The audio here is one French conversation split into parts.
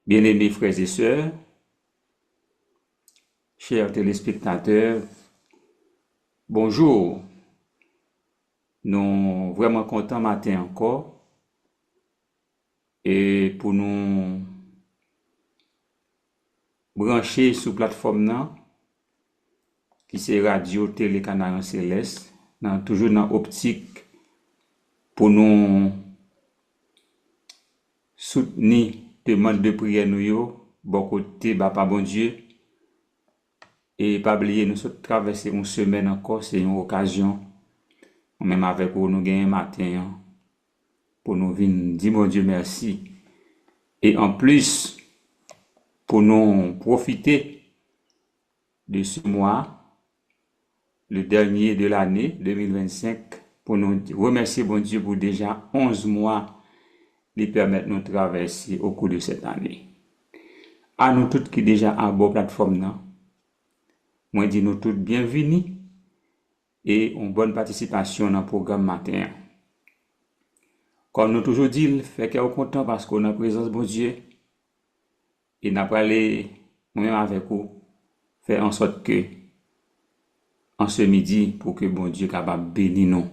Bien-aimés frères et sœurs, chers téléspectateurs, bonjour. Nous vraiment contents matin encore et pour nous brancher sur plateforme nan, qui c'est Radio Télé Canaran Céleste, toujours dans optique pour nous soutenir demande de prière nous yo, bon côté papa bon Dieu. Et pas oublier nous traverser une semaine encore, c'est une occasion même avec vous nous gagner matin pour nous venir dire mon Dieu merci. Et en plus, pour nous profiter de ce mois, le dernier de l'année 2025, pour nous remercier bon Dieu pour déjà 11 mois qui permettent de nous traverser au cours de cette année. À nous tous qui déjà en bonne plateforme, non? Moi dis nous tous bienvenue et une bonne participation dans le programme matin. Comme nous toujours dit, fait qu'on est content parce qu'on a présence de bon Dieu. Et n'a pas aller moi-même avec vous faire en sorte que en ce midi pour que bon Dieu capable bénir nous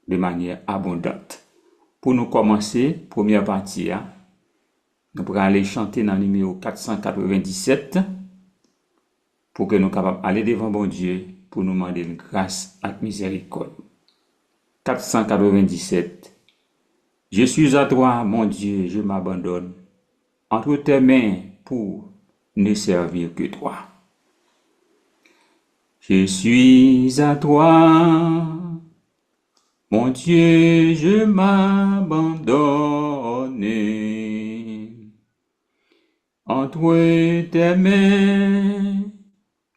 de manière abondante. Pour nous commencer, première partie, nous pourrons aller chanter dans le numéro 497 pour que nous capables aller devant bon Dieu pour nous demander une grâce et miséricorde. 497. Je suis à toi, mon Dieu, je m'abandonne entre tes mains pour ne servir que toi. Je suis à toi, mon Dieu, je m'abandonne entre tes mains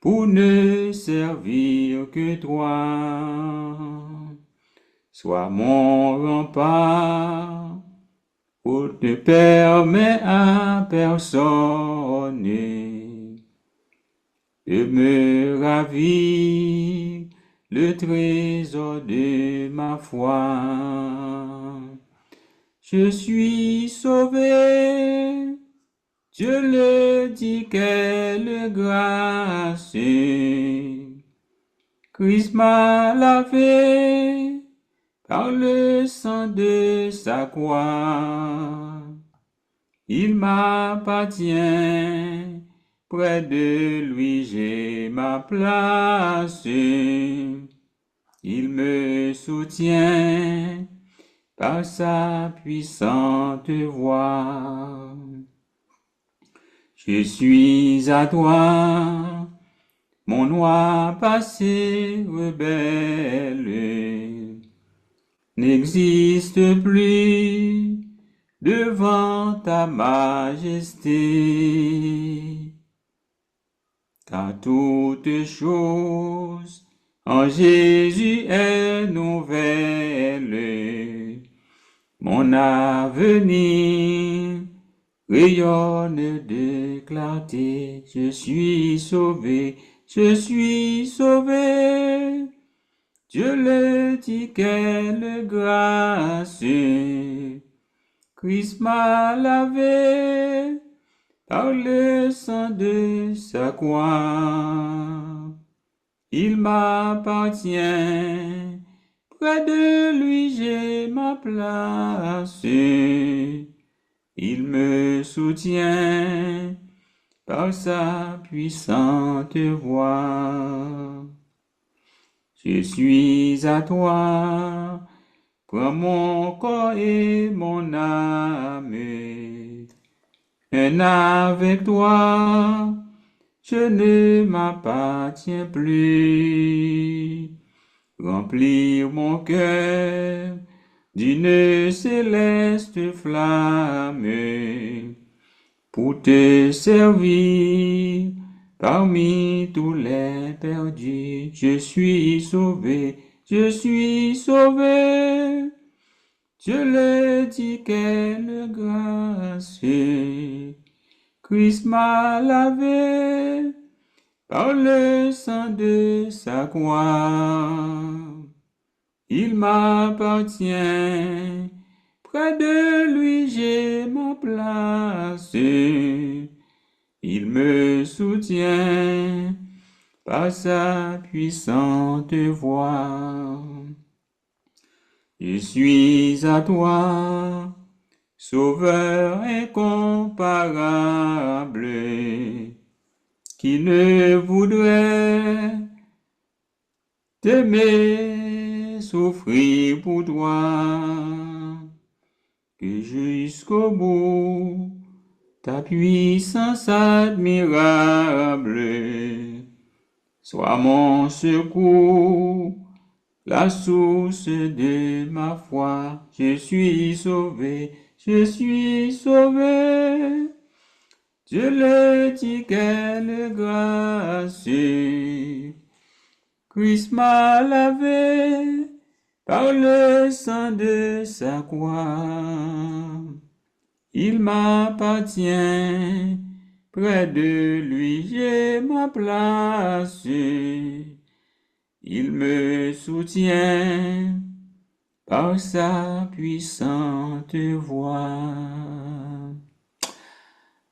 pour ne servir que toi. Sois mon rempart pour ne permettre à personne de me ravir le trésor de ma foi. Je suis sauvé, Dieu le dit, quelle grâce. Christ m'a lavé par le sang de sa croix. Il m'appartient, près de lui j'ai ma place. Il me soutient par sa puissante voix. Je suis à toi, mon noir passé rebelle n'existe plus devant ta majesté. Car toute chose en Jésus est nouvelle. Mon avenir rayonne de clarté. Je suis sauvé, je suis sauvé. Dieu le dit, quelle grâce. Christ m'a lavé par le sang de sa croix. Il m'appartient, près de lui j'ai ma place. Il me soutient par sa puissante voix. Je suis à toi, prends mon corps et mon âme. Et avec toi, je ne m'appartiens plus. Remplir mon cœur d'une céleste flamme pour te servir parmi tous les perdus. Je suis sauvé, je suis sauvé. Dieu le dit, quelle grâce. Christ m'a lavé par le sang de sa croix. Il m'appartient, Près de lui j'ai ma place. Il me soutient par sa puissante voix. Je suis à toi, Sauveur incomparable, qui ne voudrait t'aimer, souffrir pour toi, que jusqu'au bout, ta puissance admirable soit mon secours, la source de ma foi. Je suis sauvé, je suis sauvé. Dieu le dit, quelle grâce. Christ m'a lavé par le sang de sa croix. Il m'appartient, près de lui j'ai ma place. Il me soutient par sa puissante voix.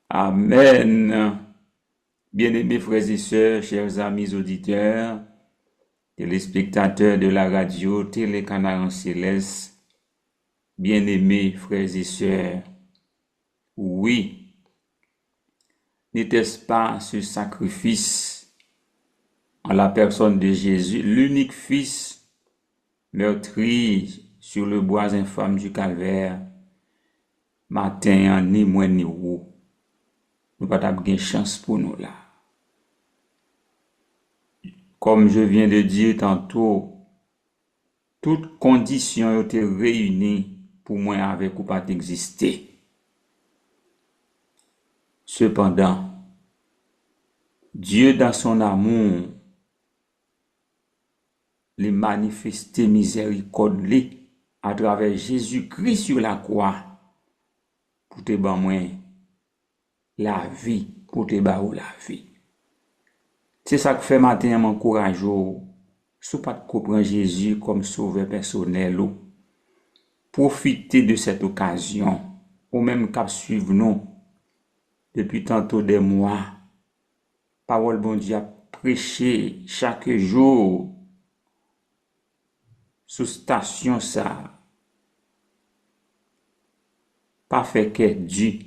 Amen. Bien-aimés frères et sœurs, chers amis auditeurs, téléspectateurs de la radio Télécanal en Céleste, bien-aimés frères et sœurs, oui, n'était-ce pas ce sacrifice en la personne de Jésus, l'unique Fils meurtri sur le bois infâme du calvaire, matin ni moins ni ou, nous pas de chance pour nous là. Comme je viens de dire tantôt, toutes conditions ont été réunies pour moi avec ou pas d'exister. Cependant, Dieu dans son amour, les manifester miséricorde à travers Jésus-Christ sur la croix pour te ban moi la vie, pour te ba ou la vie. C'est ça que fait matin m'encourage sous pas de comprendre Jésus comme sauveur personnel ou profiter de cette occasion ou même cap suivre nous depuis tantôt des mois. Parole bon Dieu a prêché chaque jour sous station ça. Pas fait que Dieu.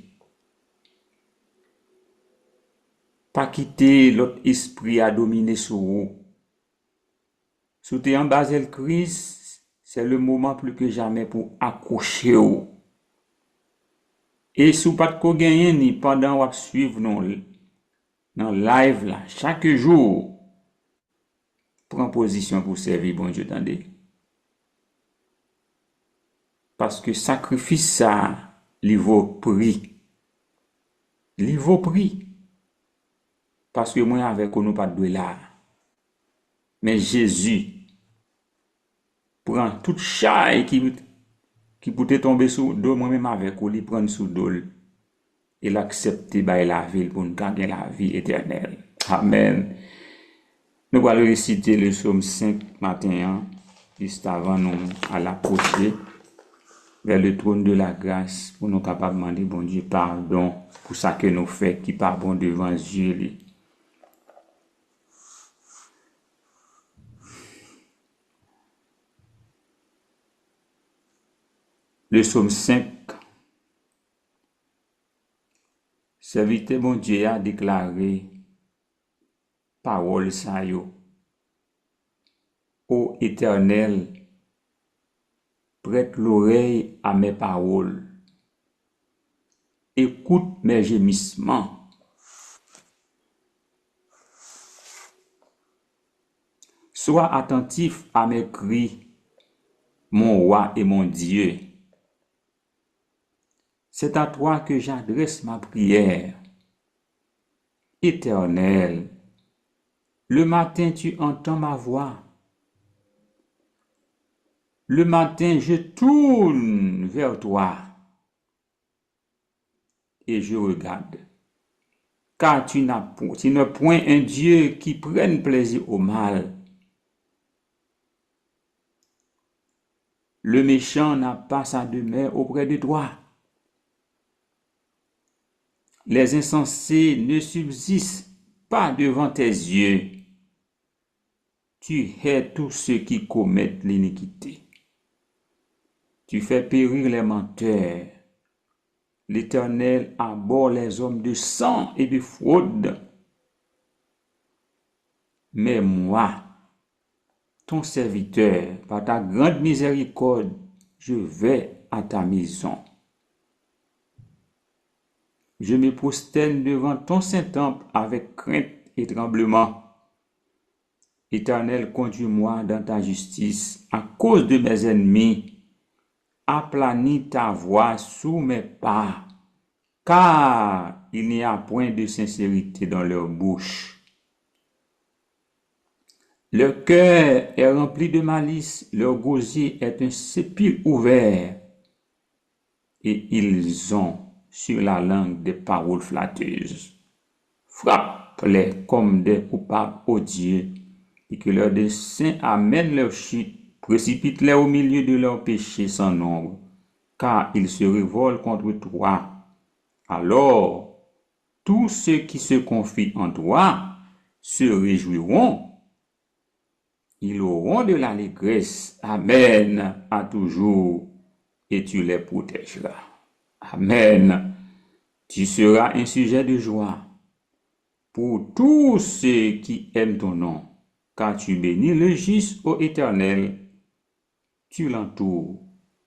Pas quitter l'autre esprit à dominer sur vous. Sous t'es en bas le Christ, c'est le moment plus que jamais pour accrocher vous. Et sous pas de quoi gagner ni pendant ou suivre dans live là, chaque jour, prends position pour servir bon Dieu tendez. Parce que sacrifice ça, il vaut prix. Il vaut prix. Parce que moi avec nous pas de là. Mais Jésus prend toute chaille qui peut tomber sous dos moi-même avec ou il prend sous dos et l'accepter by la vie pour nous gagner la vie éternelle. Amen. Nous allons réciter le psaume 5 matin, juste avant nous à l'approcher vers le trône de la grâce pour nous capables de demander bon Dieu pardon pour ça que nous faisons qui pas bon devant Dieu. Le psaume 5, serviteur bon Dieu a déclaré parole sa yo. Ô Éternel, prête l'oreille à mes paroles. Écoute mes gémissements. Sois attentif à mes cris, mon roi et mon Dieu. C'est à toi que j'adresse ma prière. Éternel, le matin tu entends ma voix. Le matin je tourne vers toi et je regarde. Car tu n'as point un Dieu qui prenne plaisir au mal. Le méchant n'a pas sa demeure auprès de toi. Les insensés ne subsistent pas devant tes yeux. Tu hais tous ceux qui commettent l'iniquité. Tu fais périr les menteurs. L'Éternel abhorre les hommes de sang et de fraude. Mais moi, ton serviteur, par ta grande miséricorde, je vais à ta maison. Je me prosterne devant ton Saint-Temple avec crainte et tremblement. Éternel, conduis-moi dans ta justice à cause de mes ennemis. Aplanis ta voix sous mes pas, car il n'y a point de sincérité dans leur bouche. Leur cœur est rempli de malice, leur gosier est un sépulcre ouvert, et ils ont sur la langue des paroles flatteuses. Frappe-les comme des coupables odieux, et que leur dessein amène leur chute. Précipite-les au milieu de leurs péchés sans nombre, car ils se révoltent contre toi. Alors, tous ceux qui se confient en toi se réjouiront. Ils auront de l'allégresse. Amen à toujours, et tu les protégeras. Amen. Tu seras un sujet de joie pour tous ceux qui aiment ton nom, car tu bénis le juste, ô Éternel. Tu l'entoures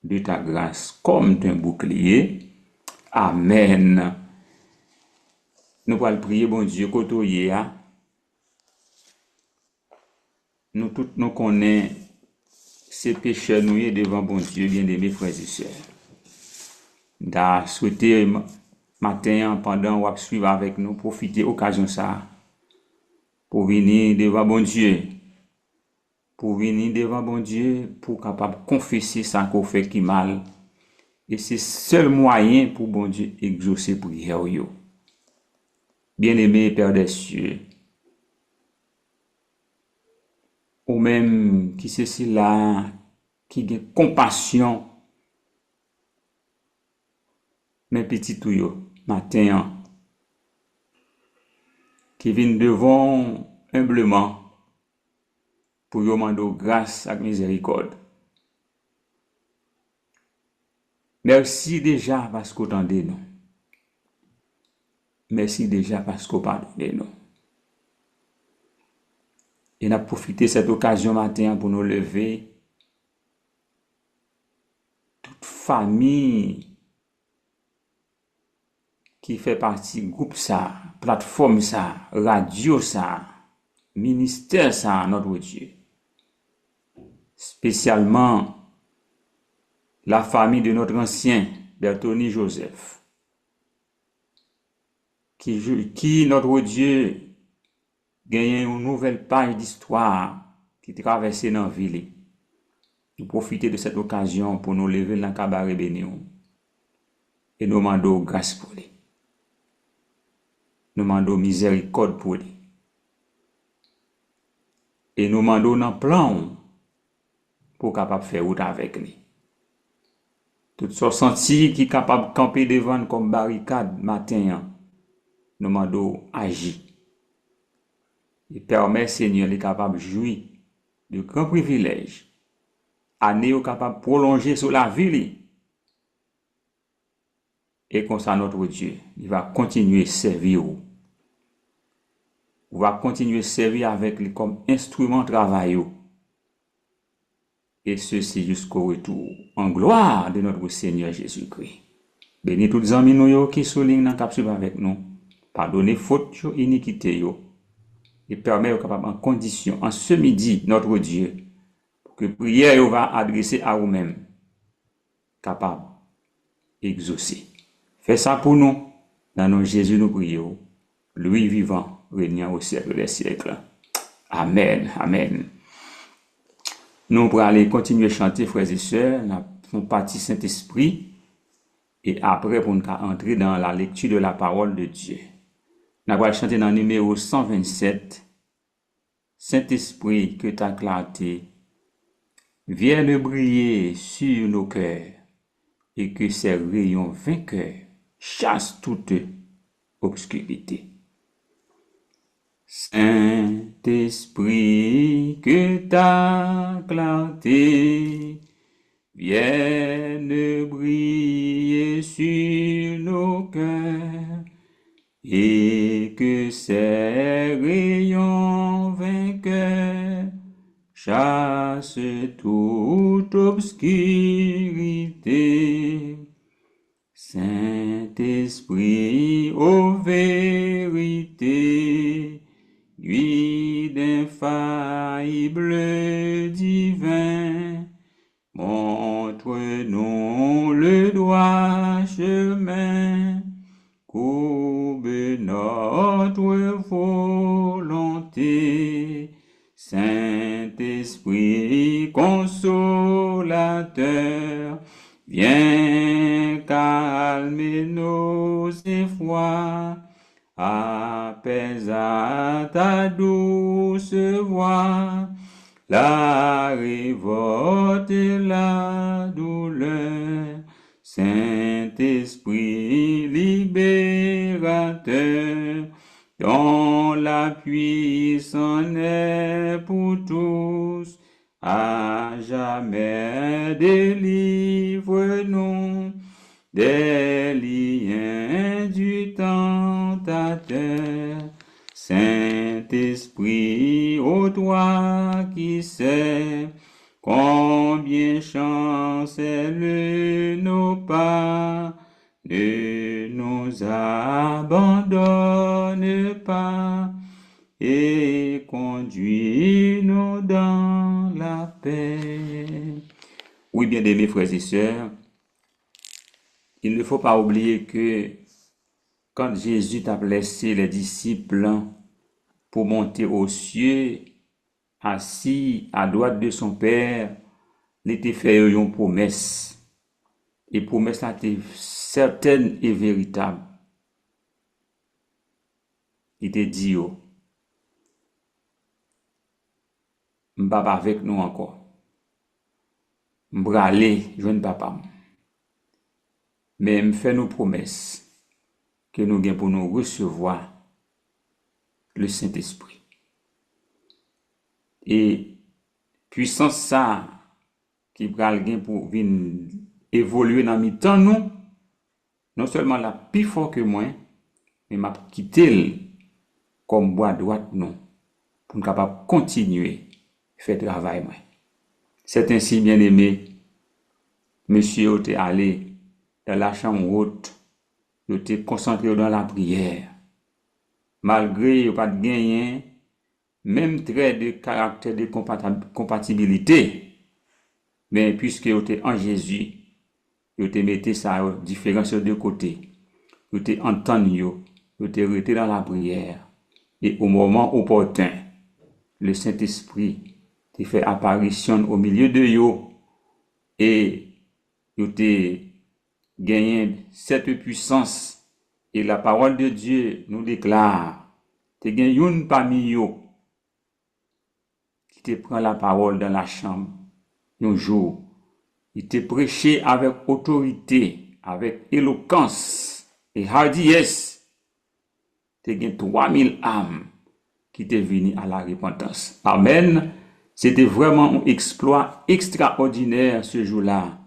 de ta grâce comme d'un bouclier. Amen. Nous allons prier, bon Dieu, côtoyer. Nous tous nous connaissons ces pécheurs nous devant bon Dieu, bien-aimés frères et sœurs. Nous souhaité matin, pendant qu'on suivre avec nous, profiter de l'occasion ça pour venir devant bon Dieu. Pour venir devant bon Dieu, pour capable confesser ça qu'on fait qui mal. Et c'est le seul moyen pour bon Dieu exaucer prière. Bien-aimé Père des cieux, ou même qui c'est là, qui a compassion, mes petits tuyaux, matin, qui viennent devant humblement pour vous demander grâce et miséricorde. Merci déjà parce que vous entendez nous. Merci déjà parce que vous pardonnez nous. Et nous avons profité de cette occasion matin pour nous lever. Toute famille qui fait partie du groupe ça, plateforme ça, radio ça, ministère ça, notre Dieu. Spécialement la famille de notre ancien Bertoni Joseph, qui notre Dieu gagne une nouvelle page d'histoire qui traverse dans la ville. Nous profitons de cette occasion pour nous lever dans le cabaret béni et nous demandons grâce pour lui. Nous demandons miséricorde pour lui. Et nous demandons un plan pour capable faire route avec lui. Tout ce senti qui est capable de camper devant comme barricade matin, nous demandons agir. Et permet Seigneur est capable de jouir de grands privilèges. Année est capable de prolonger sur la vie. Et comme ça, notre Dieu, il va continuer à servir. Il va continuer à servir avec lui comme instrument de travail. Et ceci jusqu'au retour en gloire de notre Seigneur Jésus-Christ. Bénis tous les amis qui soulignent dans le capsule avec nous. Pardonnez faute, iniquité. Et permet capable en condition, en ce midi, notre Dieu, pour que prière va adresser à vous-même, capable d'exaucer. Fais ça pour nous, dans nos Jésus nous prions, lui vivant, régnant au siècle des siècles. Amen, amen. Nous pourrons aller continuer à chanter, frères et sœurs, nous partie Saint-Esprit, et après, pour nous entrer dans la lecture de la parole de Dieu. Nous allons chanter dans le numéro 127, Saint-Esprit, que ta clarté vienne briller sur nos cœurs et que ces rayons vainqueurs chassent toute obscurité. Saint-Esprit, que ta clarté vienne briller sur nos cœurs et que ces rayons vainqueurs chassent toute obscurité. Saint-Esprit, ô vérité, guide infaillible divin, montre-nous le droit chemin, courbe notre volonté. Saint-Esprit consolateur, viens calmer nos effrois, apaise à ta douce voix la révolte et la douleur. Saint-Esprit libérateur, dont la puissance est pour tous, à jamais délivre-nous des liens du tentateur. Saint-Esprit, ô toi qui sais combien chancellent nos pas, ne nous abandonne pas et conduis-nous dans la paix. Oui, bien-aimés frères et sœurs, il ne faut pas oublier que quand Jésus t'a laissé les disciples pour monter aux cieux, assis à droite de son Père, il était fait une promesse. Et promesse là était certaine et véritable. Il te dit, m'papa avec nous encore. M'bralé, jeune papa. Mais m'fait nous promesse que nous gagnons pour nous recevoir le Saint-Esprit. Et puissance ça qui pral gain pour venir évoluer dans mi-temps nous, non seulement la plus fort que moi, mais m'a quitté comme bois droite nous pour nous capable continuer faire travail moi. C'est ainsi bien aimé, monsieur était allé dans la chambre haute, il était concentré dans la prière. Malgré pas de gagné même trait de caractère de compatibilité, mais puisque il était en Jésus, il te mettait sa différence de deux côtés. Il te entendu, il te resté dans la prière. Et au moment opportun, le Saint-Esprit te fait apparition au milieu de yo. Et il te gagné cette puissance. Et la parole de Dieu nous déclare, te gagné une parmi yo qui te prend la parole dans la chambre un jour. Il te prêché avec autorité, avec éloquence et hardiesse. Tu as 3000 âmes qui t'est venues à la repentance. Amen. C'était vraiment un exploit extraordinaire ce jour-là.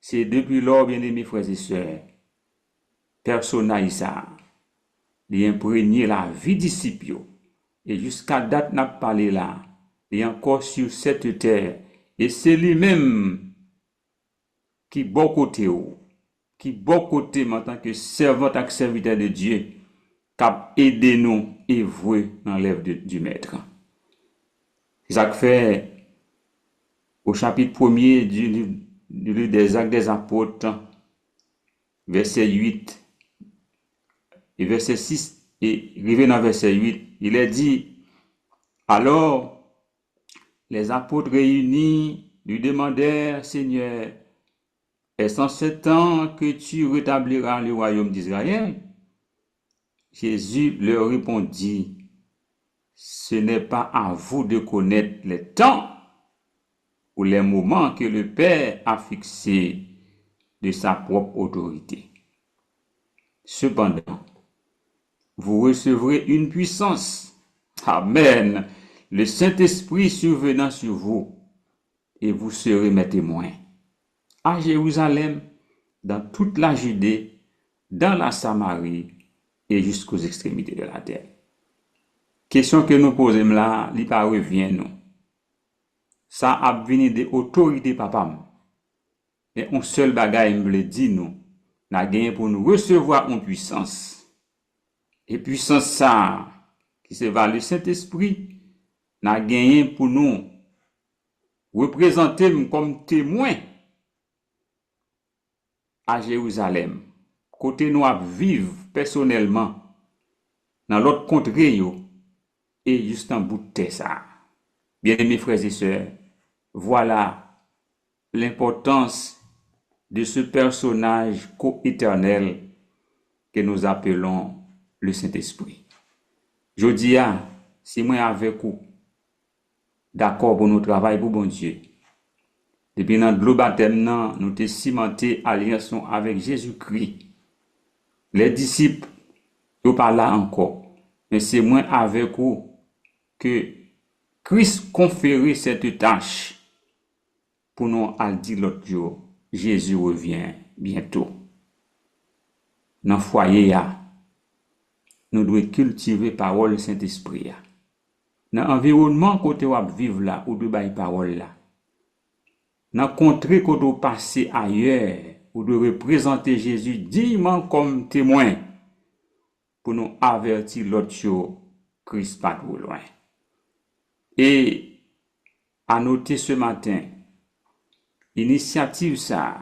C'est depuis lors, bien-aimés frères et sœurs, personne ça, il a imprégné la vie disciple. Et jusqu'à date, n'a parlé là, il est encore sur cette terre. Et c'est lui-même qui bon côté en tant que servant et serviteur de Dieu, qui a aidé nous et voué dans l'œuvre du Maître. C'est ça que fait au chapitre 1er du livre des Actes des Apôtres, verset 8 et verset 6, et arrivé dans verset 8, il est dit, alors les apôtres réunis lui demandèrent, Seigneur, est-ce en ce temps que tu rétabliras le royaume d'Israël? Jésus leur répondit, ce n'est pas à vous de connaître les temps ou les moments que le Père a fixés de sa propre autorité. Cependant, vous recevrez une puissance. Amen. Le Saint-Esprit survenant sur vous, et vous serez mes témoins. À Jérusalem, dans toute la Judée, dans la Samarie et jusqu'aux extrémités de la terre. Question que nous posons là, il pas revient nous. Ça a venu de autorité papa. Et un seul bagage me dit nous, n'a gagné pour nous recevoir une puissance. Et puissance ça, qui se va le Saint-Esprit, n'a gagné pour nous représenter comme témoin à Jérusalem. Côté nous à vivre personnellement dans l'autre contrée et juste en bout de terre ça. Bien-aimés frères et sœurs, voilà l'importance de ce personnage co-éternel que nous appelons le Saint-Esprit. Je dis, si moi avec vous, d'accord pour notre travail pour bon Dieu. Depuis notre le baptême, nous avons cimenté alliance avec Jésus-Christ. Les disciples, ils pas là encore. Mais c'est moi avec vous que Christ conférait cette tâche pour nous à dire l'autre jour, Jésus revient bientôt. Dans le foyer, nous devons cultiver la parole du Saint-Esprit. Dans l'environnement côté où vivre là, ou de bail parole là. Dans le contrée qu'on doit passer ailleurs, ou de représenter Jésus dignement comme témoin pour nous avertir l'autre chose, Christ pas trop loin. Et à noter ce matin, initiative ça,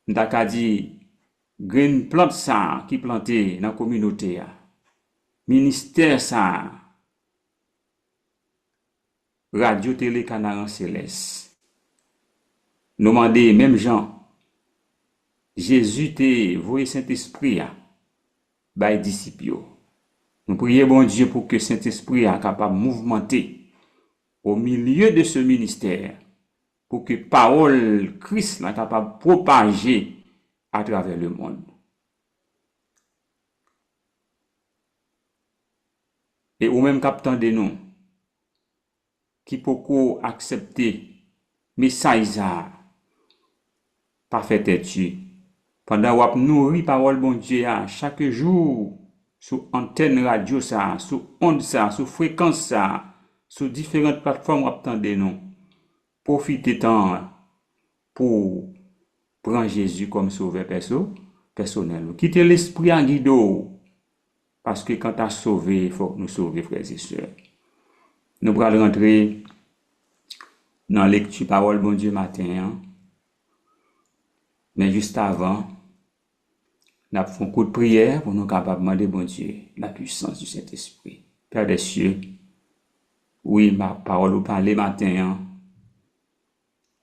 n'a dit, green plante ça qui planté dans la communauté, ministère ça, radio télé Canaran Céleste. Nous demandons même Jean, Jésus te voyé Saint-Esprit by disciples. Nous prions bon Dieu pour que Saint-Esprit soit capable de mouvementer au milieu de ce ministère pour que parole Christ soit capable de propager à travers le monde. Et ou même captant de nous qui peut accepter message pas fait têtu pendant qu'on nourrit parole bon Dieu chaque jour sur antenne radio ça, sur onde ça, sur fréquence ça, sur différentes plateformes attendez nous. Profitez temps pour prendre Jésus comme sauveur personnel. Quittez l'esprit en guido parce que quand tu as sauvé, il faut que nous sauver frères et sœurs. Nous allons rentrer dans la lecture parole bon Dieu matin. Mais juste avant, nous avons un coup de prière pour nous capables de demander bon Dieu la puissance du Saint-Esprit. Père des cieux, oui, ma parole vous parle matin.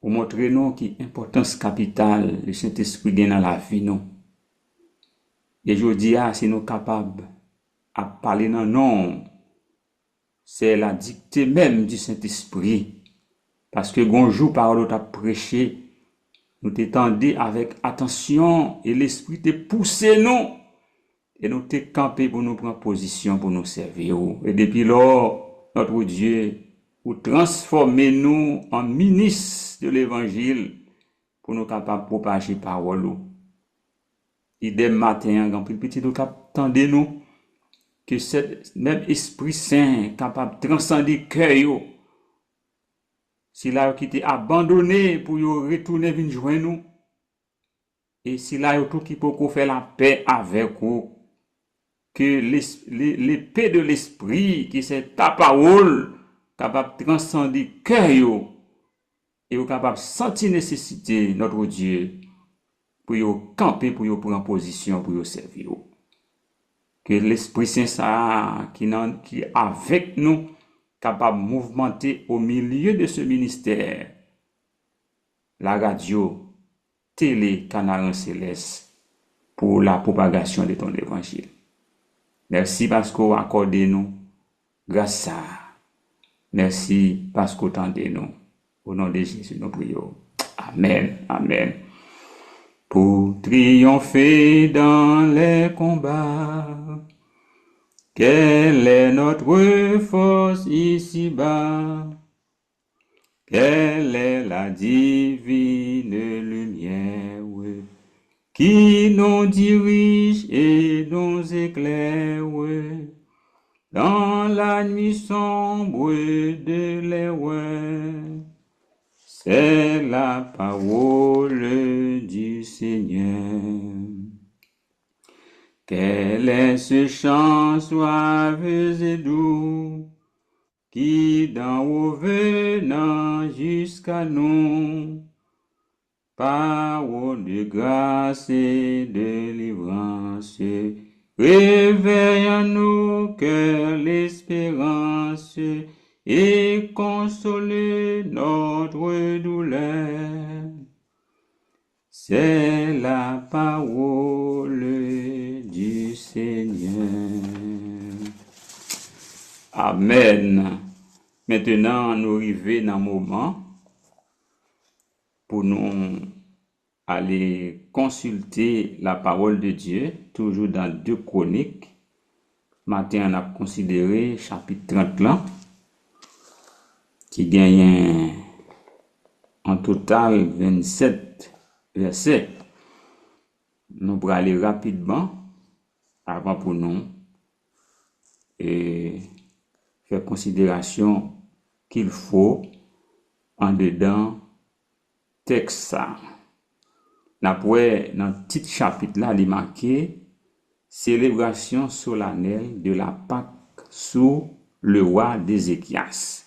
Pour montrer nous qui importance capitale le Saint-Esprit gagne dans la vie nous. Et je dis si nous capables à parler dans nom, c'est la dictée même du Saint-Esprit. Parce que bonjour parole t'a prêché, nous t'étendons avec attention et l'Esprit te poussé nous. Et nous t'es campé pour nous prendre position pour nous servir. Et depuis lors, notre Dieu, vous transformez nous en ministres de l'Évangile pour nous capables de propager parole. Idem matin, quand petit nous attendez nous que cet même Esprit Saint capable de transcender cœur. Si là qui était abandonné pour retourner venir joindre nous et si là tout qui peut faire la paix avec vous que l'épée de l'esprit qui c'est ta parole capable de transcender cœur et vous capable de sentir nécessité notre Dieu pour vous camper pour vous prendre position pour vous servir. Que l'Esprit Saint ça qui est avec nous capable de mouvementer au milieu de ce ministère, la radio, télé, Canaran Céleste, pour la propagation de ton évangile. Merci parce que vous accordez nous grâce à. Merci parce que vous attendez nous. Au nom de Jésus, nous prions. Amen, amen. Pour triompher dans les combats, quelle est notre force ici-bas? Quelle est la divine lumière qui nous dirige et nous éclaire dans la nuit sombre de l'erreur? C'est la parole du Seigneur. Quel est ce chant suave et doux qui d'en haut venant jusqu'à nous, parole de grâce et de délivrance, réveille en nos cœurs l'espérance et console notre douleur. C'est la parole du Seigneur. Amen. Maintenant, nous arrivons dans un moment pour nous aller consulter la parole de Dieu, toujours dans 2 Chroniques. Matin, on a considéré chapitre 30 là, qui gagne en total 27 versets. Nous allons aller rapidement avant pour nous et faire considération qu'il faut en dedans texte ça. Après, dans le petit chapitre là, il est marqué célébration solennelle de la Pâque sous le roi d'Ézéchias.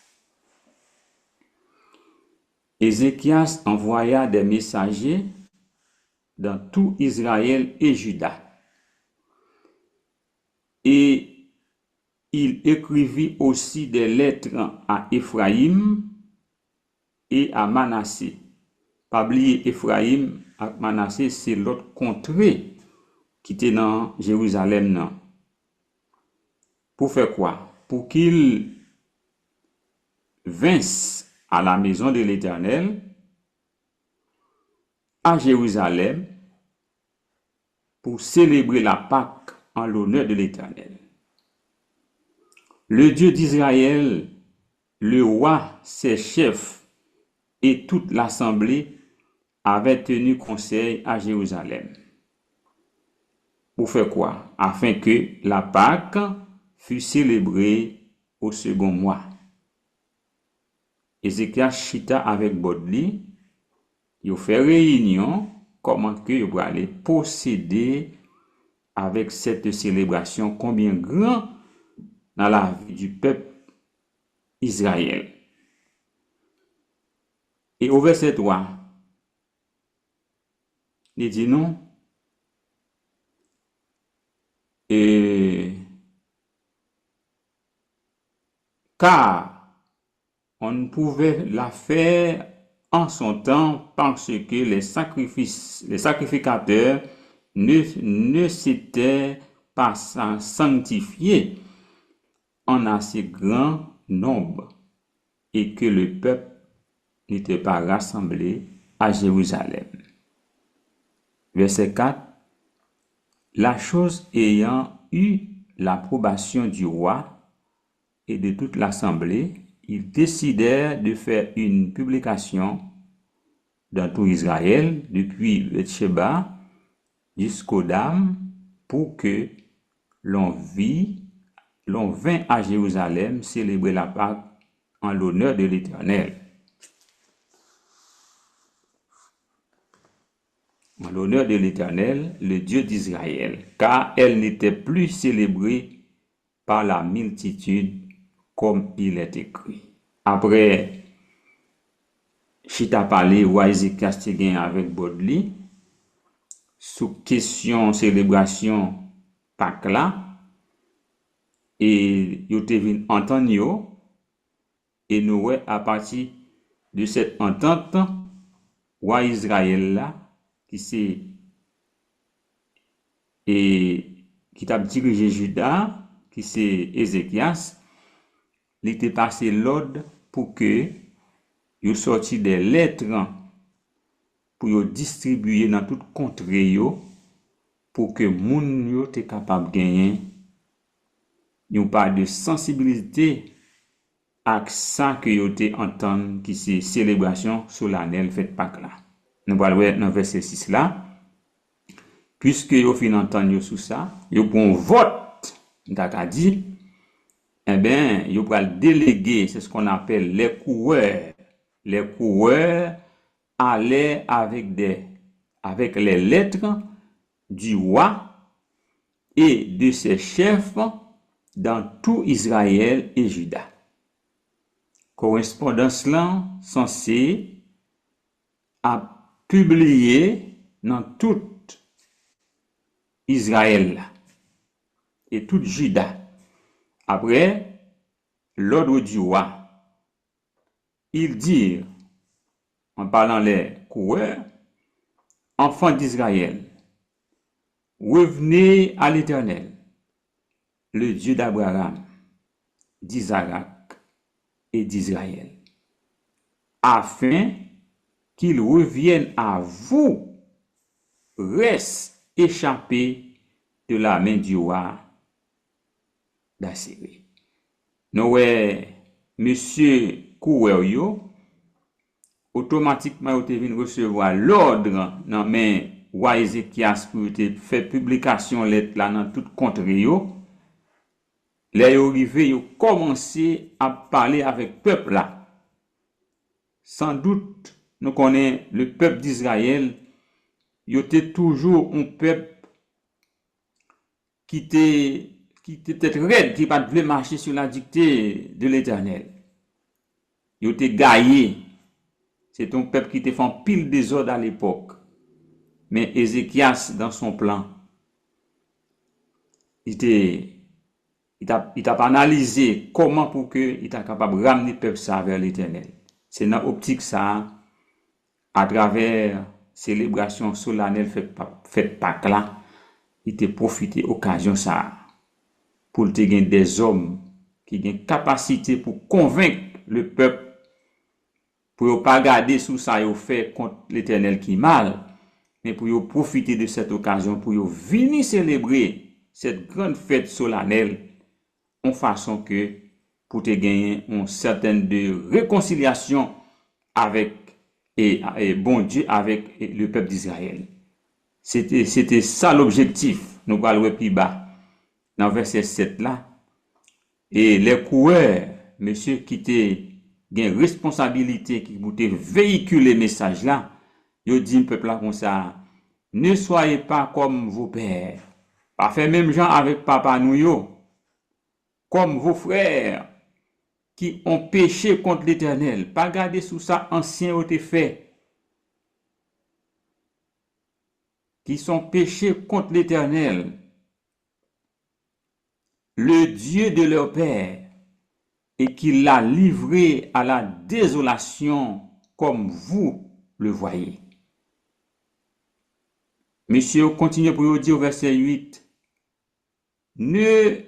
Ézéchias envoya des messagers dans tout Israël et Juda. Et il écrivit aussi des lettres à Éphraïm et à Manassé. Pas oublier Éphraïm et Manassé, c'est l'autre contrée qui était dans Jérusalem. Non. Pour faire quoi? Pour qu'ils vinssent à la maison de l'Éternel, à Jérusalem, pour célébrer la Pâque en l'honneur de l'Éternel. Le Dieu d'Israël, le roi, ses chefs et toute l'assemblée avaient tenu conseil à Jérusalem. Pour faire quoi? Afin que la Pâque fût célébrée au second mois. Ézéchias chita avec Bodli, il fait réunion comment que il va aller procéder avec cette célébration combien grand dans la vie du peuple Israël. Et au verset 3, il dit non, car on ne pouvait la faire en son temps parce que les sacrificateurs ne s'étaient pas sanctifiés en assez grand nombre et que le peuple n'était pas rassemblé à Jérusalem. Verset 4. La chose ayant eu l'approbation du roi et de toute l'assemblée, ils décidèrent de faire une publication dans tout Israël, depuis Bethsheba jusqu'au Dam, pour que l'on vint à Jérusalem célébrer la Pâque en l'honneur de l'Éternel. En l'honneur de l'Éternel, le Dieu d'Israël, car elle n'était plus célébrée par la multitude comme il est écrit. Après, Chita parlé roi Ézéchias avec Bodli, sous question célébration Pâques là, et yo te vin entendre yo, et nous à partir de cette entente, roi Israël là, qui t'a dirigé Juda, qui c'est Ézéchias, il était passé l'ordre pour que yo sorti des lettres pour yo distribuer dans toute contrée yo pour que moun yo te capable gagner yon part de sensibilité à ça que yo te entendre qui c'est célébration solennelle fête Pâques là. Nous allons voir dans verset 6 là. Puisque yo fin entendre sous ça, yo pour vote, t'as dit, eh ben, yo pour déléguer, c'est ce qu'on appelle les coureurs. Les coureurs allaient avec les lettres du roi et de ses chefs dans tout Israël et Juda. Correspondance là censée à publier dans tout Israël et tout Juda. Après, l'ordre du roi, il dit, en parlant les coureurs, enfants d'Israël, revenez à l'Éternel, le Dieu d'Abraham, d'Isaac et d'Israël, afin qu'il revienne à vous, reste échappé de la main du roi d'Assyrie. Nous, monsieur Kouweyo, automatiquement, vous devez recevoir l'ordre dans main roi Ézéchias pour faire publication lettre là dans toute contrée. Les arrivés, ils ont commencé à parler avec le peuple là. Sans doute, nous connaissons le peuple d'Israël. Il était toujours un peuple qui était peut-être raide, qui ne voulait marcher sur la dictée de l'Éternel. Il était gaillé. C'est un peuple qui était fait en pile désordre à l'époque. Mais Ézéchias, dans son plan, il a analysé comment pour que il était capable de ramener le peuple ça vers l'Éternel. C'est dans l'optique ça, à travers célébration solennelle faite Pâques là, il te profité occasion ça pour te gagner des hommes qui ont une capacité pour convaincre le peuple pour ne pas garder sous ça et fait contre l'Éternel qui mal, mais pour profiter de cette occasion pour venir célébrer cette grande fête solennelle en façon que pour te gagner une certaine de réconciliation avec et bon Dieu avec le peuple d'Israël. C'était ça l'objectif. Nous allons plus bas dans verset 7 là. Et les coureurs, monsieur qui te gagne responsabilité qui vous véhiculer le message là, yo dit un peuple là comme ça, ne soyez pas comme vos pères. Pas faire même gens avec papa nous yo. Comme vos frères qui ont péché contre l'Éternel. Pas garder sous ça ancien ont été fait. Qui sont péchés contre l'Éternel, le Dieu de leur père, et qui l'a livré à la désolation comme vous le voyez. Monsieur, continue pour vous dire au verset 8. Ne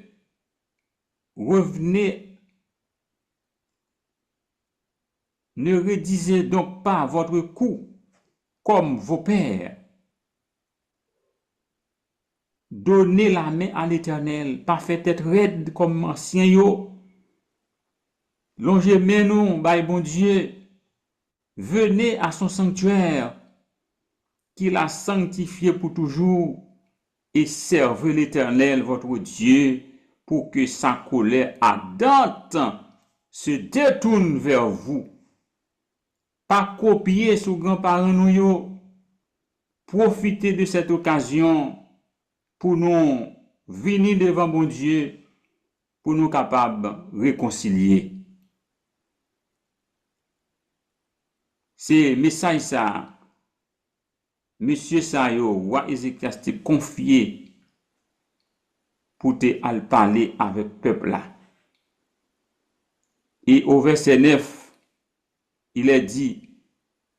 rédisez donc pas votre cou comme vos pères. Donnez la main à l'Éternel, pas fait être raide comme ancien yo. Longez main nous, by bon Dieu. Venez à son sanctuaire, qu'il a sanctifié pour toujours, et servez l'Éternel, votre Dieu, pour que sa colère ardente se détourne vers vous. Pas copier sous grands-parents nous yo. Profitez de cette occasion pour nous venir devant bon Dieu, pour nous capables de réconcilier. C'est message ça, monsieur Sayo, roi Ézéchias te confié pour te aller parler avec le peuple là. Et au verset 9, il est dit,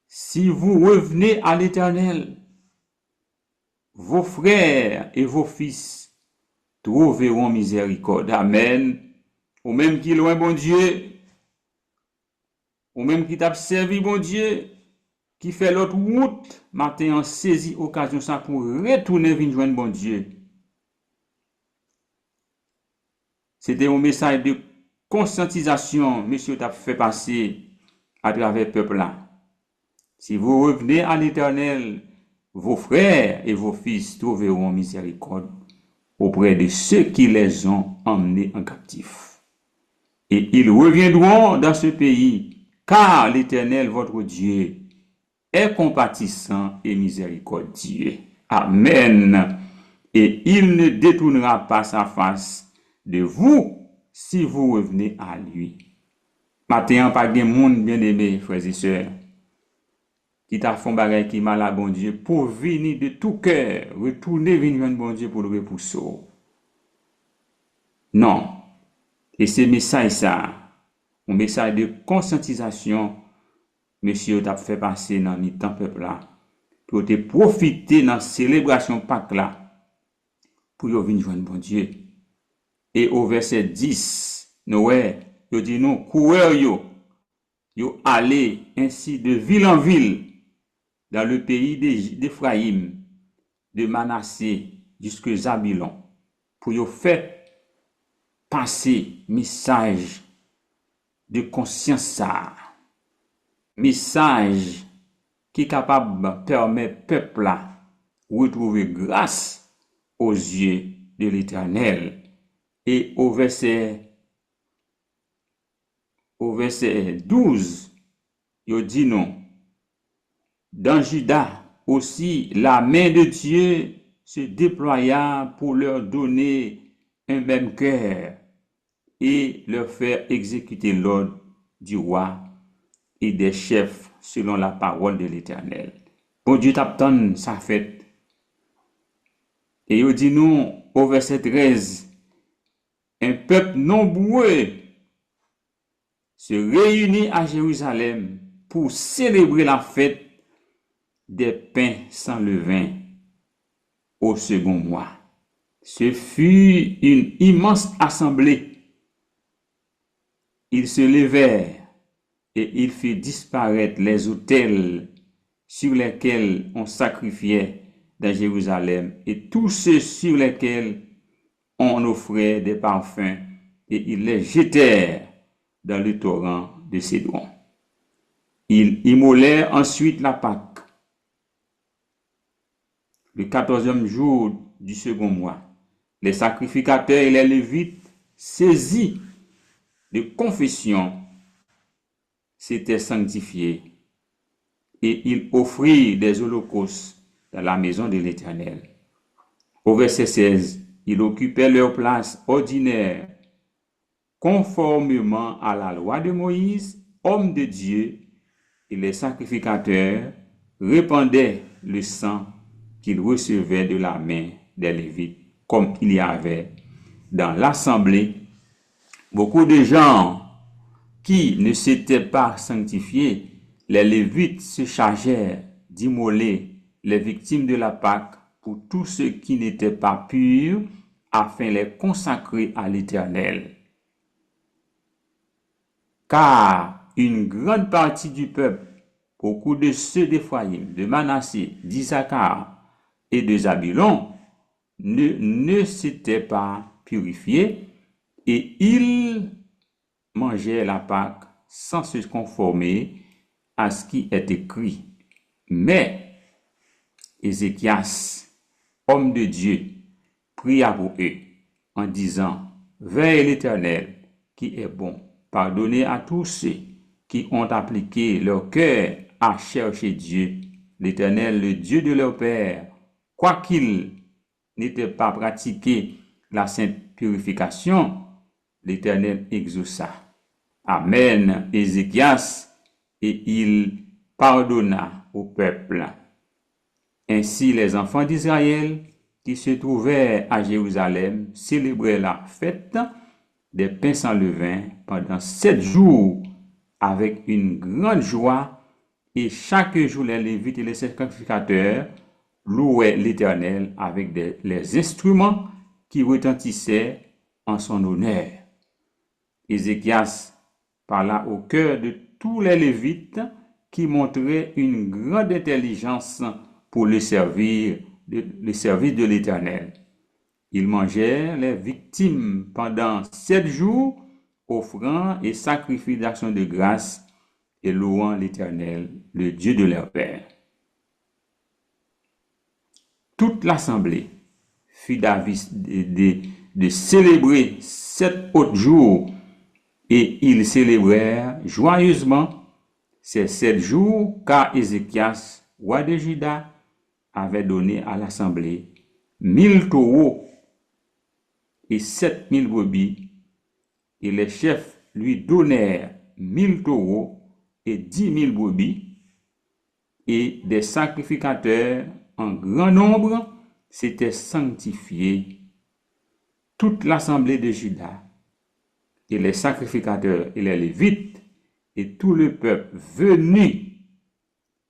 si vous revenez à l'Éternel, vos frères et vos fils trouveront miséricorde. Amen. Ou même qui loin, bon Dieu, ou même qui t'a servi, bon Dieu, qui fait l'autre route, matin, en saisi occasion ça pour retourner venir joindre bon Dieu. C'était un message de conscientisation, monsieur, t'a fait passer à travers le peuple là. Si vous revenez à l'Éternel, vos frères et vos fils trouveront miséricorde auprès de ceux qui les ont emmenés en captif. Et ils reviendront dans ce pays, car l'Éternel, votre Dieu, est compatissant et miséricordieux. Amen. Et il ne détournera pas sa face de vous si vous revenez à lui. Maintenant, pas de monde bien-aimé, frères et sœurs, qui t'a fait bagay qui mal à bon Dieu, pour venir de tout cœur, retourner venir bon Dieu pour le repousser. Non. Et ce message ça, un message de conscientisation, monsieur t'a fait passer dans le temps peuple là, pour te profiter dans la célébration Pâques là, pour venir joindre bon Dieu. Et au verset 10, Noé, il dit nous, coureurs yo allez ainsi de ville en ville, dans le pays d'Éphraïm, de Manassé, jusque Zabulon, pour yo faire passer message de conscience ça, message qui est capable de permettre peuple là retrouver grâce aux yeux de l'Éternel. Et au verset 12, il dit non. Dans Juda aussi, la main de Dieu se déploya pour leur donner un même cœur et leur faire exécuter l'ordre du roi et des chefs selon la parole de l'Éternel. Bon Dieu t'attend sa fête. Et il dit nous au verset 13, un peuple nombreux se réunit à Jérusalem pour célébrer la fête des pains sans levain au second mois. Ce fut une immense assemblée. Ils se levèrent et ils firent disparaître les autels sur lesquels on sacrifiait dans Jérusalem et tous ceux sur lesquels on offrait des parfums et ils les jetèrent dans le torrent de Cédron. Ils immolèrent ensuite la Pâque, le 14e jour du second mois. Les sacrificateurs et les Lévites, saisis de confession, s'étaient sanctifiés et ils offrirent des holocaustes dans la maison de l'Éternel. Au verset 16, ils occupaient leur place ordinaire conformément à la loi de Moïse, homme de Dieu, et les sacrificateurs répandaient le sang qu'ils recevaient de la main des Lévites, comme il y avait dans l'assemblée beaucoup de gens qui ne s'étaient pas sanctifiés. Les Lévites se chargèrent d'immoler les victimes de la Pâque pour tous ceux qui n'étaient pas purs, afin de les consacrer à l'Éternel. Car une grande partie du peuple, beaucoup de ceux d'Éphraïm, de Manassé, d'Issachar et de Zabulon, ne s'étaient pas purifiés et ils mangeaient la Pâque sans se conformer à ce qui est écrit. Mais Ézéchias, homme de Dieu, pria pour eux en disant, veille l'Éternel qui est bon, pardonnez à tous ceux qui ont appliqué leur cœur à chercher Dieu, l'Éternel, le Dieu de leur père, quoiqu'ils n'aient pas pratiqué la sainte purification, l'Éternel exauça. Amen. Ézéchias, et il pardonna au peuple. Ainsi les enfants d'Israël qui se trouvaient à Jérusalem célébraient la fête des pains sans levain pendant 7 jours avec une grande joie, et chaque jour les Lévites et les sacrificateurs louaient l'Éternel avec les instruments qui retentissaient en son honneur. Ézéchias parla au cœur de tous les Lévites qui montraient une grande intelligence pour le service de l'Éternel. Ils mangèrent les victimes pendant 7 jours, offrant et sacrifiant d'actions de grâce et louant l'Éternel, le Dieu de leur père. Toute l'assemblée fit d'avis de célébrer 7 autres jours, et ils célébrèrent joyeusement ces 7 jours, car Ézéchias, roi de Juda, avait donné à l'assemblée 1000 taureaux et 7000 brebis, et les chefs lui donnèrent 1000 taureaux et 10 000 brebis, et des sacrificateurs en grand nombre s'étaient sanctifiés. Toute l'assemblée de Juda, et les sacrificateurs et les Lévites, et tout le peuple venu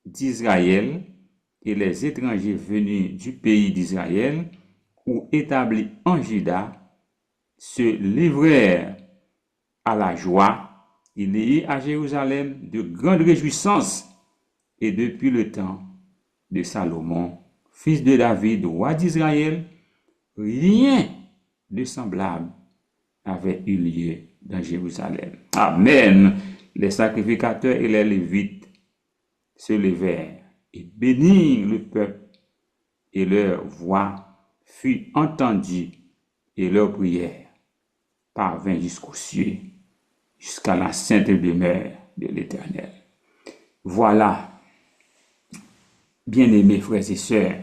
d'Israël, et les étrangers venus du pays d'Israël, ou établis en Juda, se livrèrent à la joie. Il y eut à Jérusalem de grandes réjouissances, et depuis le temps de Salomon, fils de David, roi d'Israël, rien de semblable avait eu lieu dans Jérusalem. Amen. Les sacrificateurs et les Lévites se levèrent et bénirent le peuple, et leur voix fut entendue, et leur prière parvint jusqu'aux cieux, jusqu'à la sainte demeure de l'Éternel. Voilà, bien-aimés frères et sœurs,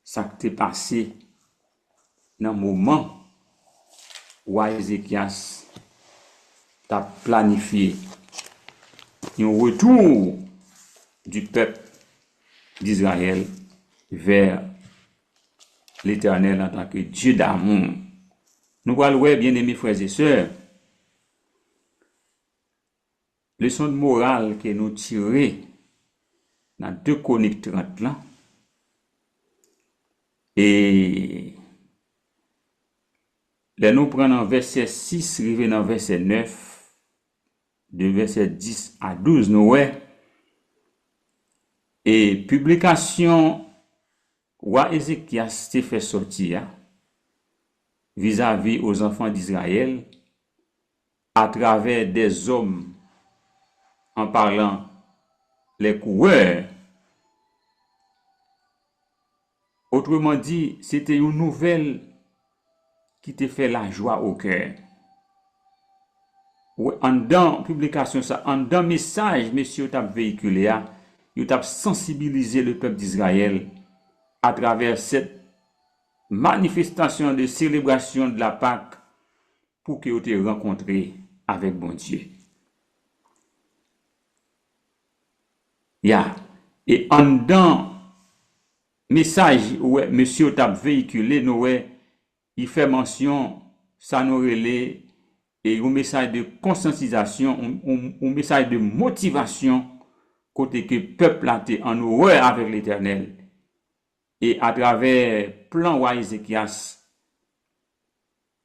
ça qui t'est passé dans le moment où Ézéchias t'a planifié un retour du peuple d'Israël vers l'Éternel en tant que Dieu d'amour. Nous allons voir, bien-aimés frères et sœurs, leçon de morale que nous tirons dans 2 Chroniques 30 là, et là nous prenons verset 6, arrivé dans verset 9, de verset 10 à 12, nous voyons, et publication roi Ézéchias s'est fait sortir vis-à-vis aux enfants d'Israël à travers des hommes en parlant les coureurs. Autrement dit, c'était une nouvelle qui te fait la joie au cœur. En dans publication ça, en dans message, monsieur t'a véhiculé, il t'a sensibilisé le peuple d'Israël à travers cette manifestation de célébration de la Pâque pour que vous te rencontré avec bon Dieu. Et en dans message où monsieur t'a véhiculé, il fait mention, ça nous relève, et un message de conscientisation, un message de motivation, côté que le peuple a été en horreur avec l'Éternel. Et à travers plan roi Ézéchias,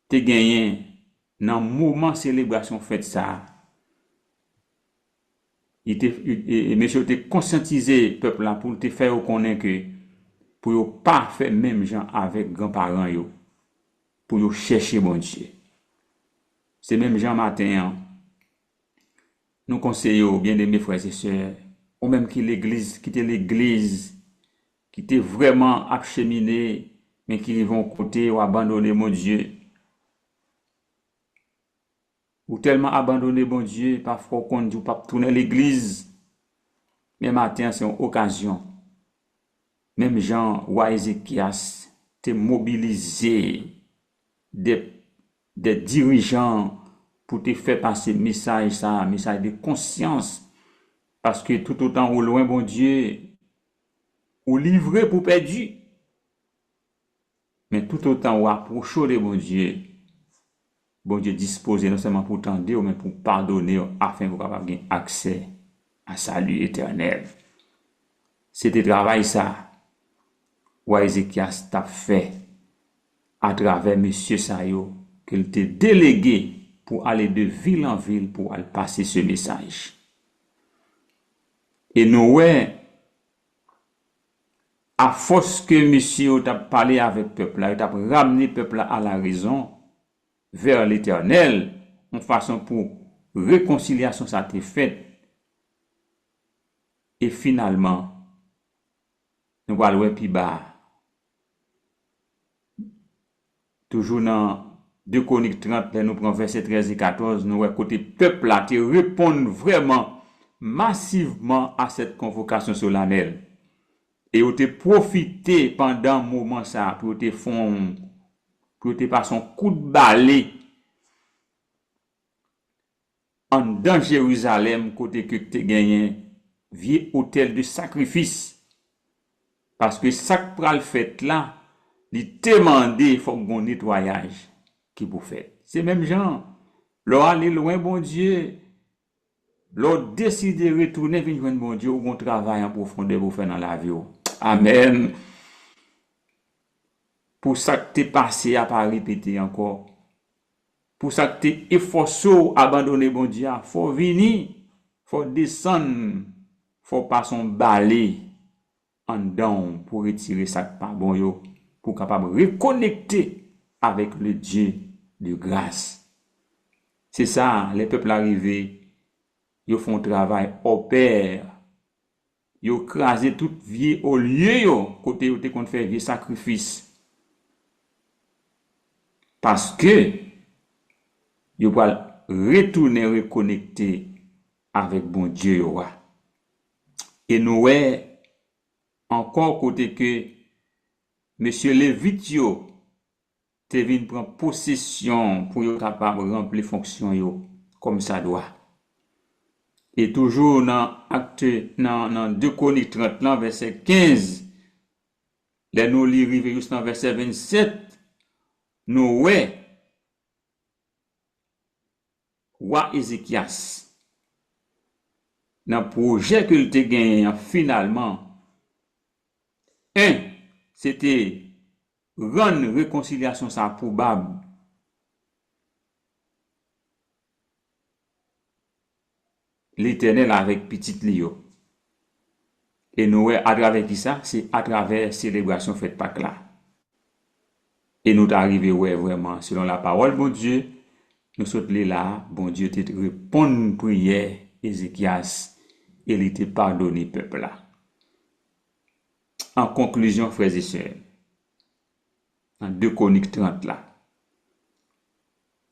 te gagné dans le moment célébration fête ça. Monsieur te conscientisé peuple là pour te faire connaître que pour pas faire même gens avec grands-parents yo, pour chercher bon Dieu. C'est même Jean matin, nous conseillons, bien aimés frères et sœurs, ou même qui l'église, quitter l'église, qui était vraiment acheminé, mais qui vont côté ou abandonner mon Dieu. Ou tellement abandonner mon Dieu, parfois qu'on ne dit pas tourner l'église. Mais matin, c'est une occasion. Même Jean ou Ézéchias, te mobilisé des dirigeants pour te faire passer message de conscience, parce que tout autant au loin bon Dieu ou livré pour perdu, mais tout autant ou approché de bon Dieu disposé non seulement pour tendre mais pour pardonner afin que vous ayez accès à salut éternel. C'était travail ça ou Ézéchias t'a fait à travers monsieur Sayo qu'il t'a délégué pour aller de ville en ville pour aller passer ce message. Et nous, ouais, à force que monsieur a parlé avec le peuple, il a ramené le peuple à la raison, vers l'Éternel, en façon pour réconciliation ça a été faite. Et finalement, nous allons voir plus bas. Toujours dans 2 Chroniques 30, nous prenons verset 13 et 14, nous voyons côté peuple là, qui répondent vraiment massivement à cette convocation solennelle. Et vous te profité pendant un moment ça, pour te font, pour te passer un coup de balai en dans Jérusalem, côté que tu gagné, vieux hôtel de sacrifice. Parce que ça que pral fait là, il demande il faut un nettoyage qui vous fait. C'est même gens, leur aller loin bon Dieu, leur décider de retourner venir joindre bon Dieu ou un travail en profondeur pour faire dans la vie. Amen. Pour ça que t'es passé à pas répéter encore. Pour ça que t'es efforcé abandonner bon Dieu, faut venir, faut descendre, faut pas son balai en dedans pour retirer ça pas bon yo, pour capable reconnecter avec le Dieu de grâce. C'est ça, les peuples arrivés, ils font travail au père. Ils crasé toute vie au lieu yo, côté où qu'on fait vieux sacrifice. Parce que ils vont retourner reconnecter avec bon Dieu yo. Et nous encore côté que monsieur Lévitio te vient prendre possession pour être capable de remplir fonction yo comme ça doit. Et toujours dans acte dans 2 Chroniques 30 verset 15, là nous lire jusqu'à verset 27, nous roi Ézéchias dans le projet que te gagné finalement, c'était rendre réconciliation ça probable. L'Éternel avec petit Lio. Et nous, à travers qui ça? C'est à travers célébration fête Pâques là. Et nous arrivons vraiment, selon la parole, bon Dieu, nous sommes là, bon Dieu te répond prière, Ézéchias, et il était pardonné peuple là. En conclusion, frères et sœurs, en 2 Chroniques 30 là,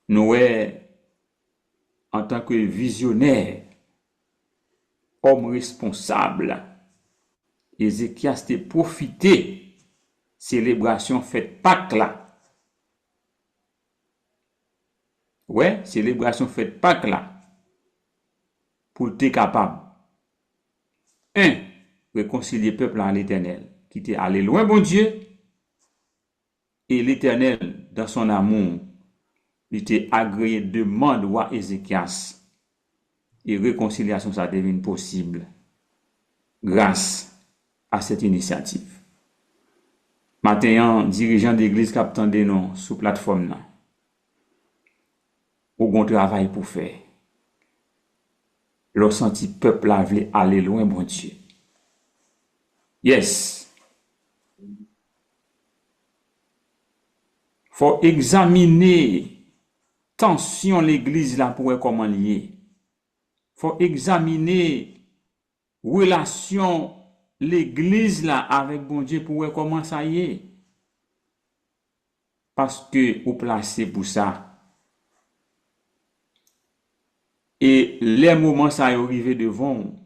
nous, en tant que visionnaire, homme responsable, Ézéchias te profité, célébration fête Pâques là. Ouais, célébration fête Pâques là, pour te capable. Réconcilier le peuple à l'Éternel, qui était allé loin, bon Dieu, et l'Éternel, dans son amour, il était agréé demande roi Ézéchias, et réconciliation ça devient possible grâce à cette initiative. Maintenant, dirigeant d'église captant des noms sous plateforme là, au bon travail pour faire. Le senti peuple a voulu aller loin, bon Dieu. Yes. Faut examiner tension l'église là pour comment lier. Faut examiner relation l'église là avec bon Dieu pour comment ça y est. Parce que vous placez pour ça. Et les moments ça arrivé devant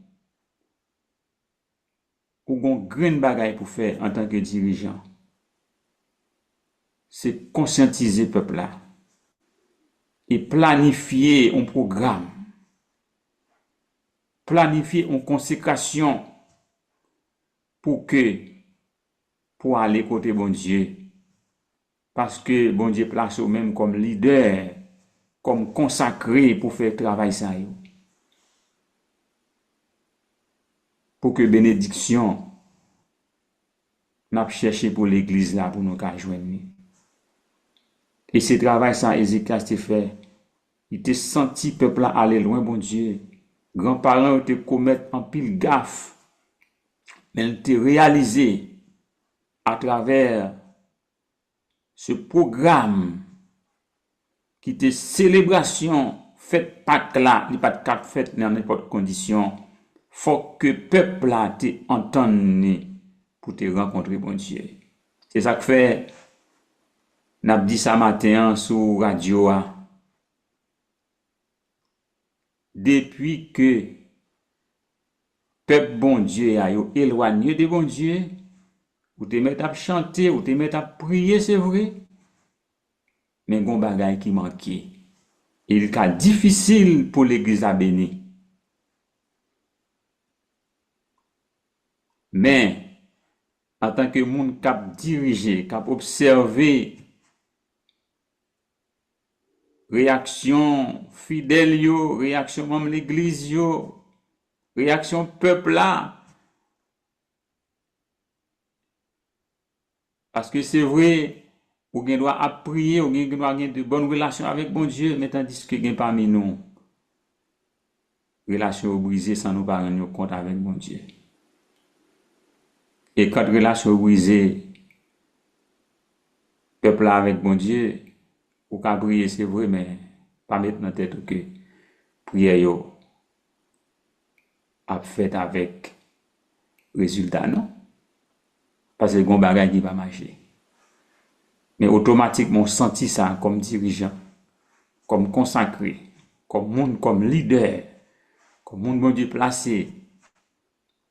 ou gon grande bagaille pour faire en tant que dirigeant. C'est conscientiser le peuple là et planifier un programme, planifier une consécration pour aller côté bon Dieu. Parce que bon Dieu place au même comme leader, comme consacré pour faire travail ça. Pour que bénédiction n'a cherché pour l'église là pour nous joindre. Et ce travail ça Ézéchias te fait Il te senti peuple là aller loin, bon Dieu. Grands-parents te commettent en pile gaffe. Mais il te réalisé à travers ce programme qui était célébration fête Pâques là, il pas de quatre fêtes dans n'importe condition. Faut que peuple là te entende pour te rencontrer, bon Dieu. C'est ça que fait, n'a dit ça matin sur radio. Depuis que peuple bon Dieu a éloigné de bon Dieu, ou te met à chanter, ou te met à prier, c'est vrai. Mais gon bagay qui manquait. Il est difficile pour l'église à bénir. Mais, en tant que monde cap dirigé, cap observé, réaction fidèle yo, réaction même l'église yo, réaction peuple là. Parce que c'est vrai, ou gen doit à prier, ou gen doit avoir de bonnes relations avec bon Dieu, mais tandis que gen parmi nous, relations brisées sans nous pas rendre compte avec bon Dieu. Et quand relation brisée, peuple là avec bon Dieu, ou qu'à prier, c'est vrai, mais pas mettre dans tête que prière yo a fait avec résultat, non? Parce que gon bagay qui va marcher. Mais automatiquement, on sentit ça comme dirigeant, comme consacré, comme monde, comme leader, comme monde bon Dieu placé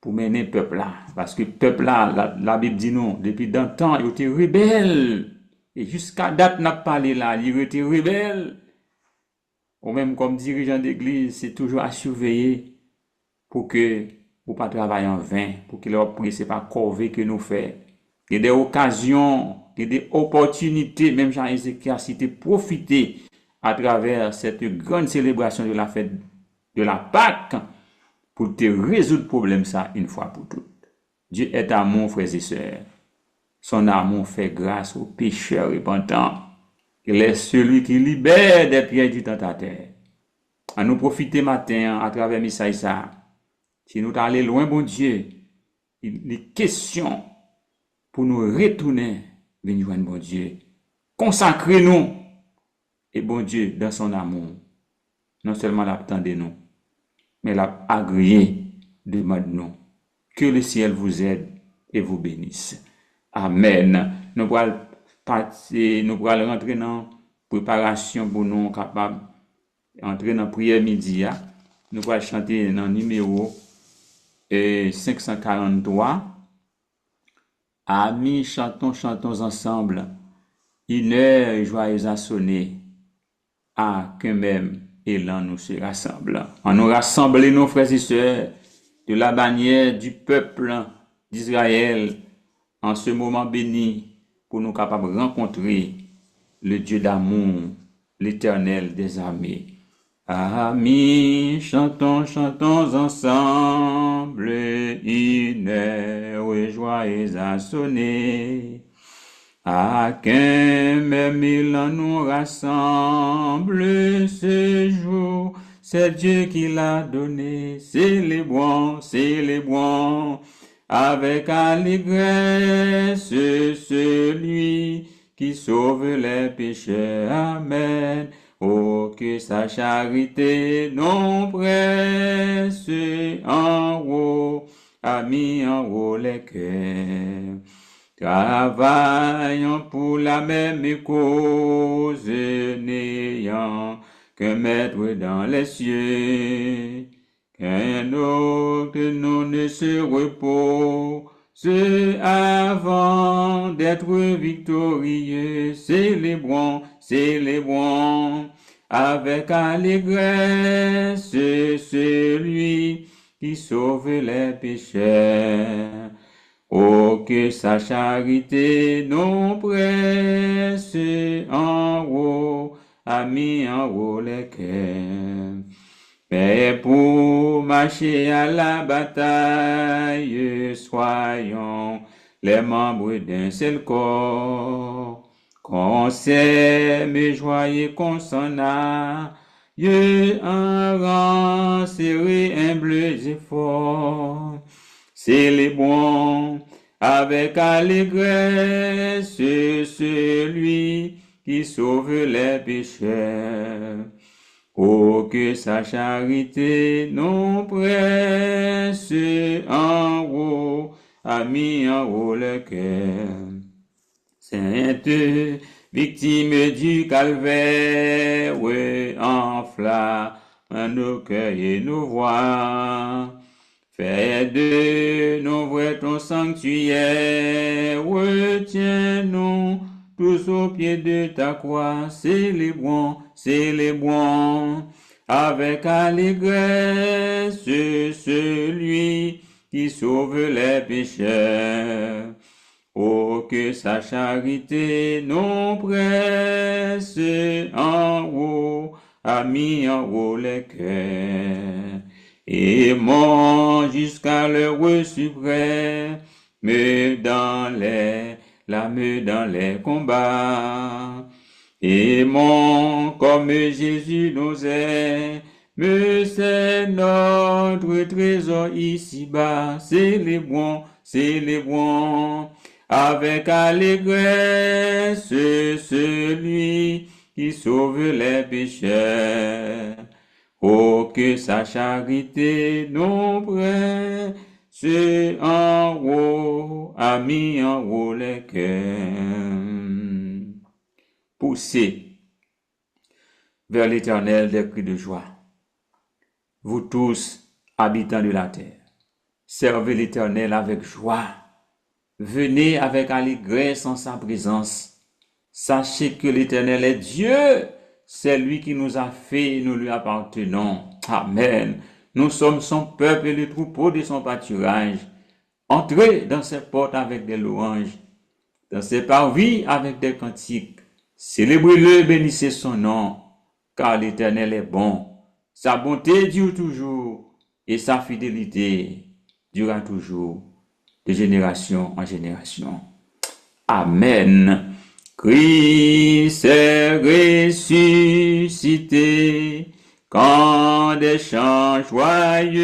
pour mener le peuple là. Parce que le peuple là, la Bible dit non, depuis dans le temps, il était rebelle. Et jusqu'à date, n'a pas parlé là, il était rebelle. Ou même comme dirigeant d'église, c'est toujours à surveiller pour que vous pas travailler en vain, pour que leur prière, c'est pas corvée que nous faisons. Il y a des occasions, il y a des opportunités, même Jean-Ézéchiel cité, profiter à travers cette grande célébration de la fête de la Pâque pour te résoudre le problème ça une fois pour toutes. Dieu est amour, frères et sœurs. Son amour fait grâce aux pécheurs repentants. Il est celui qui libère des pièges du tentateur. À nous profiter matin à travers message ça. Si nous allons loin, bon Dieu, il est question pour nous retourner venir joindre bon Dieu. Consacrez-nous et bon Dieu dans son amour. Non seulement l'attendez nous, mais l'a agréé de nous. Que le ciel vous aide et vous bénisse. Amen. Nous allons passer, nous allons rentrer dans la préparation pour nous capables d'entrer dans la prière midi. Nous allons chanter dans le numéro 543. Amis, chantons, chantons ensemble. Une heure joyeuse a sonné. Ah, qu'un même élan nous se rassemble. On nous rassemble, nos frères et sœurs, de la bannière du peuple d'Israël, en ce moment béni, pour nous capables de rencontrer le Dieu d'amour, l'Éternel des armées. Amis, chantons, chantons ensemble, une heure joyeuse a sonné. À qu'un même élan nous rassemble ce jour, c'est Dieu qui l'a donné, célébrons, célébrons, avec allégresse celui qui sauve les pécheurs, amen. Oh, que sa charité non presse en haut, a mis en haut les cœurs. Travaillons pour la même cause, n'ayant qu'un maître dans les cieux, qu'un autre nom ne se repose avant d'être victorieux. Célébrons, célébrons avec allégresse celui qui sauve les pécheurs. Oh, que sa charité non presse en haut, a mis en haut les cœurs. Mais pour marcher à la bataille, soyons les membres d'un seul corps. Qu'on s'aime, joyeux qu'on s'en a, Dieu un rang serré, humbles et fort. Célébrons avec allégresse celui qui sauve les pécheurs. Oh, que sa charité nous presse en haut, a mis en haut le cœur. Sainte victime du calvaire, enflamme nos cœurs et nos voix. Fais de nous vrai ton sanctuaire, retiens-nous tous au pied de ta croix, célébrons, célébrons avec allégresse celui qui sauve les pécheurs. Oh, que sa charité nous presse en haut, a mis en haut les cœurs. Aimons jusqu'à l'heure suprême, dans les combats. Aimons comme Jésus nous aime, c'est notre trésor ici-bas. Célébrons, célébrons avec allégresse celui qui sauve les pécheurs. Oh, que sa charité nous presse en haut, a mis en haut les cœurs. Poussez vers l'Éternel des cris de joie. Vous tous, habitants de la terre, servez l'Éternel avec joie. Venez avec allégresse en sa présence. Sachez que l'Éternel est Dieu. C'est lui qui nous a fait et nous lui appartenons. Amen. Nous sommes son peuple et le troupeau de son pâturage. Entrez dans ses portes avec des louanges, dans ses parvis avec des cantiques. Célébrez-le, bénissez son nom, car l'Éternel est bon. Sa bonté dure toujours et sa fidélité durera toujours, de génération en génération. Amen. Christ est ressuscité, quand des chants joyeux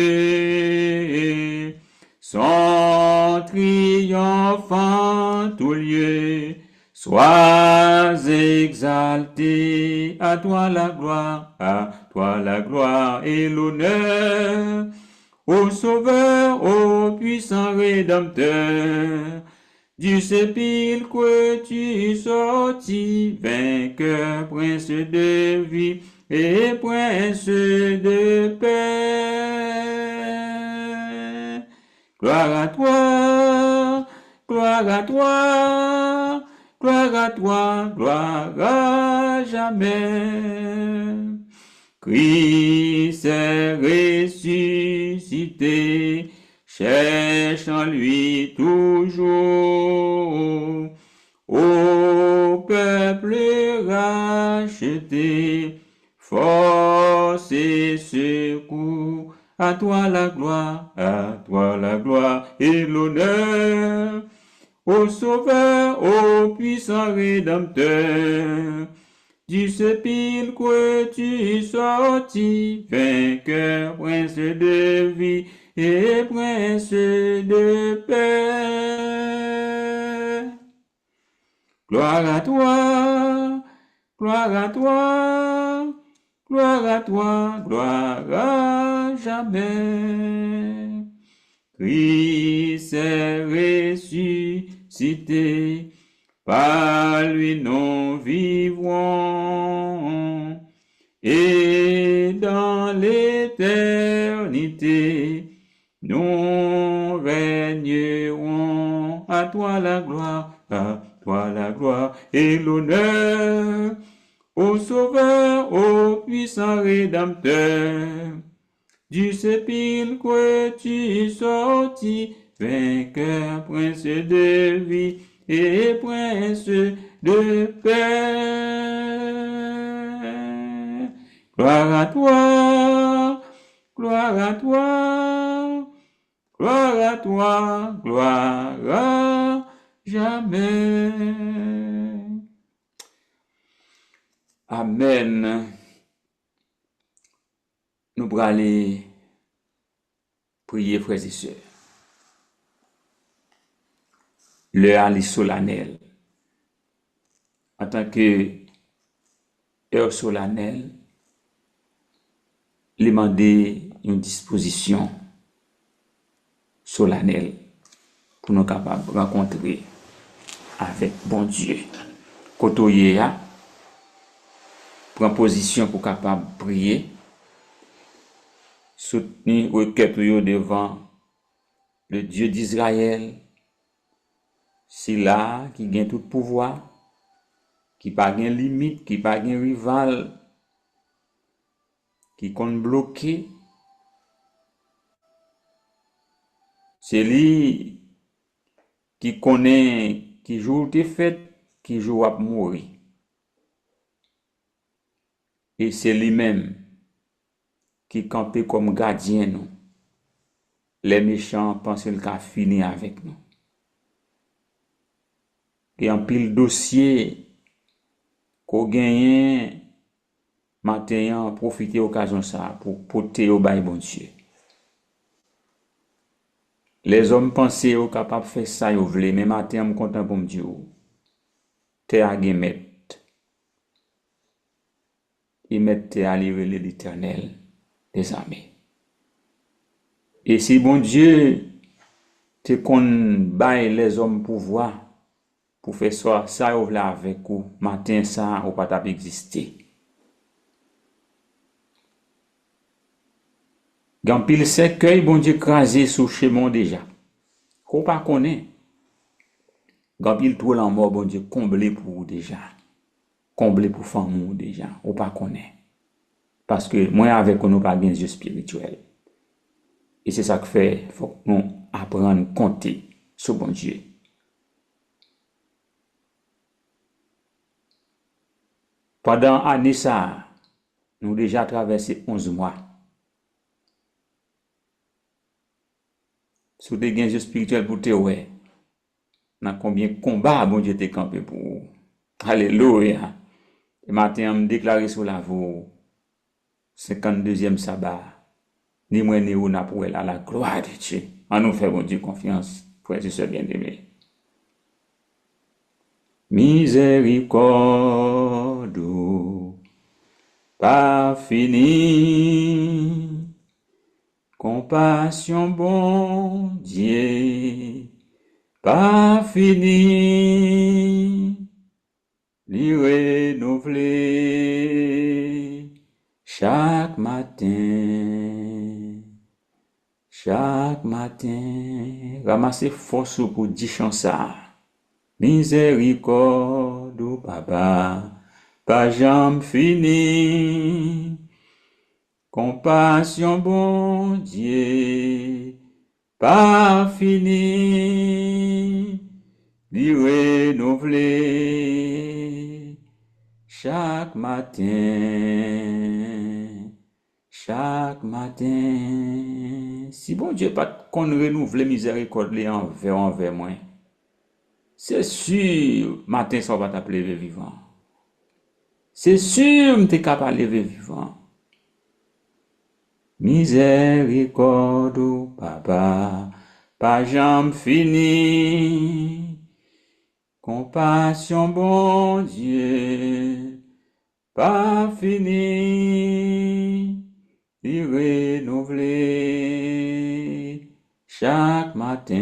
sont triomphants tout lieu. Sois exalté, à toi la gloire et l'honneur, ô Sauveur, ô puissant Rédempteur. Du sépulcre tu sortis, vainqueur, prince de vie et prince de paix. Gloire à toi, gloire à toi, gloire à toi, gloire à jamais. Christ est ressuscité, cherche en lui toujours, ô peuple racheté, force et secours, à toi la gloire et l'honneur, ô Sauveur, ô puissant Rédempteur. Du sépulcre tu sortis, vainqueur, prince de vie et prince de paix. Gloire à toi, gloire à toi, gloire à toi, gloire à jamais. Christ est ressuscité, par lui nous vivrons, et dans l'éternité nous régnerons. À toi la gloire et l'honneur, ô Sauveur, ô puissant Rédempteur. Du sépulcre tu sortis, vainqueur, prince de vie et prince de paix. Gloire à toi, gloire à toi, gloire à toi, gloire à jamais. Amen. pour aller prier, frères et sœurs. L'heure est solennelle. En tant que heure solennelle, il demander une disposition solennelle pour nous capables de rencontrer avec bon Dieu. Côté prend position pour capable prier, soutenir requête devant le Dieu d'Israël. C'est là qui gagne tout pouvoir, qui pas gagne limite, qui pas gagne rival, qui compte bloquer. C'est lui qui connaît qui jour t'es fait, qui jour à mourir. Et c'est lui-même qui campait comme gardien nous. Les méchants pensent qu'il a fini avec nous. Et en pile dossier qu'on gagne matin profiter occasion ça pour porter au bail bon Dieu. Les hommes pensaient au capable faire ça yo vle, mais matin me content pour me dire t'es à gemet. Ils mettent à livrer l'Éternel des armées. Et si bon Dieu te qu'on bail les hommes pouvoir pour faire ça yo vle avec ou matin ça ou pas t'a exister. Gan pile cercueil bon Dieu crasé sous chemin déjà. Qu'on pas connaît. Gan pile tout la mort bon Dieu comblé pour déjà. Comblé pour femme déjà, ou pas connaît. Parce que moi avec nous pas bien Dieu spirituel. Et c'est ça que fait faut que nous apprendre à compter sur bon Dieu. Pendant année ça, nous déjà traversé 11 mois. Sous des gains spirituels pour te ouais. Dans combien de combats bon Dieu t'es campé pour. Alléluia. Et matin me déclarer sur la voie 52e sabbat. Ni moi ni ou n'a pour elle à la gloire de Dieu. En nous fait bon Dieu confiance, frères et sœurs bien-aimés. Miséricorde, pas fini. Compassion, bon Dieu, pas fini. Li renouveler chaque matin. Chaque matin, ramassez force pour 10 chants ça. Miséricorde, papa, pas jamais fini. Compassion, bon Dieu, pas fini. Lui renouveler chaque matin. Chaque matin, si bon Dieu pas qu'on renouvelle miséricorde envers moi, c'est sûr, matin ça va t'appeler vivant. C'est sûr, t'es capable de lever vivant. Miséricorde, papa, pas jamais fini. Compassion, bon Dieu, pas fini. Il renouveler chaque matin,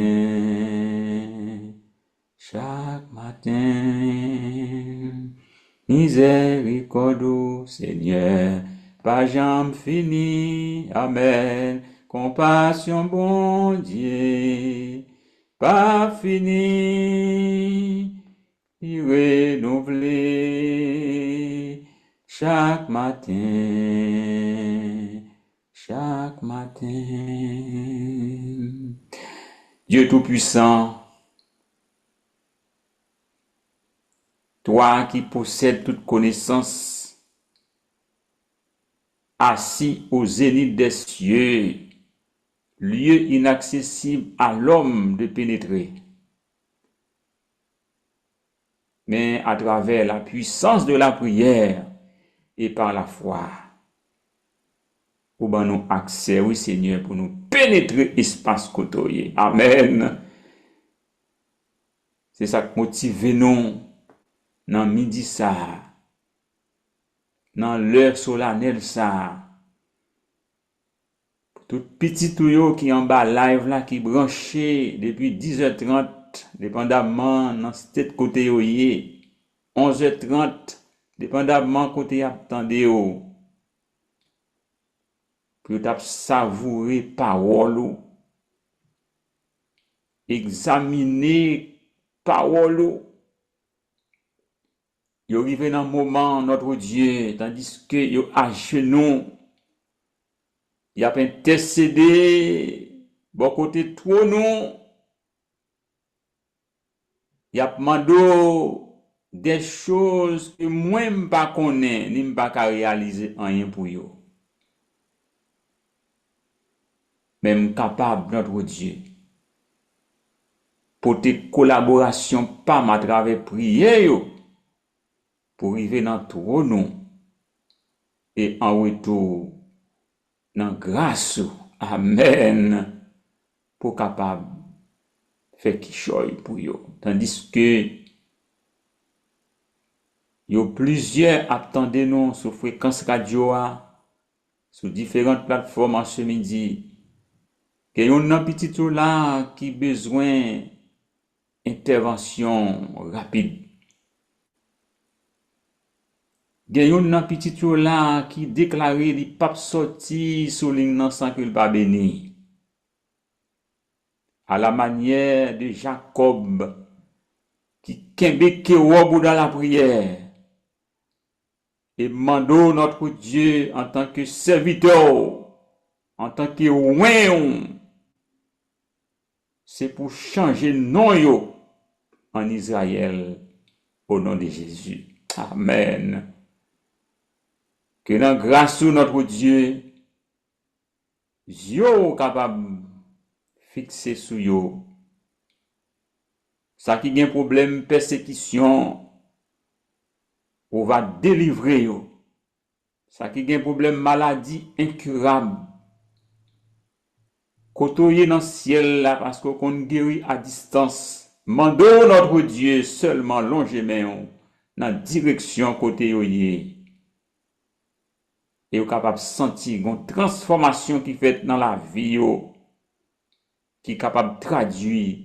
chaque matin. Miséricorde, Seigneur, pas jamais fini. Amen. Compassion, bon Dieu, pas fini. Il renouveler chaque matin. Chaque matin. Dieu Tout-Puissant, toi qui possèdes toute connaissance, assis au zénith des cieux, lieu inaccessible à l'homme de pénétrer, mais à travers la puissance de la prière et par la foi, ou ben nous accès, oui Seigneur, pour nous pénétrer l'espace côtoyé. Amen. C'est ça qui motive nous dans midi ça, dans l'heure solennelle ça. Tout petit tuyau qui en bas live là, qui branché depuis 10h30, dépendamment dans cette côté yo yé, 11h30, dépendamment côté attendez yo. Pour t'a savourer parole, examiner parole. Yo arrivé dans le moment notre Dieu, tandis que yo à genoux, y a intercédé, bon côté trop non, y a demandé des choses que moi m'pas connais, ni m'pas ka réaliser rien pour yo. Même capable notre Dieu. Pour tes collaborations pas à travers prière yo, pour arriver dans trop non et en retour dans grâce. Amen. Pour capable faire qui choy pour yo. Tandis que yo plusieurs attendez nous sur fréquence radio sur différentes plateformes en ce midi. Que yon nan petit tout là qui besoin intervention rapide. Gen yon nan petit tout là qui déclaré li pape sorti sous ligne nan sans que pas béni. À la manière de Jacob qui kembe kerob dans la prière. Et mando notre Dieu en tant que serviteur, en tant que ouin, c'est pour changer nom yo en Israël au nom de Jésus. Amen. Que dans grâce de notre Dieu, yo capable fixer sur yo. Ça qui gen problème persécution, on va délivrer yo. Ça qui gen problème maladie incurable. Côtoyer dans le ciel là parce qu'on guérit à distance. Mandons notre Dieu seulement longer main dans direction côté yo yé. Et vous capable de sentir une transformation qui fait dans la vie yo, qui est capable de traduire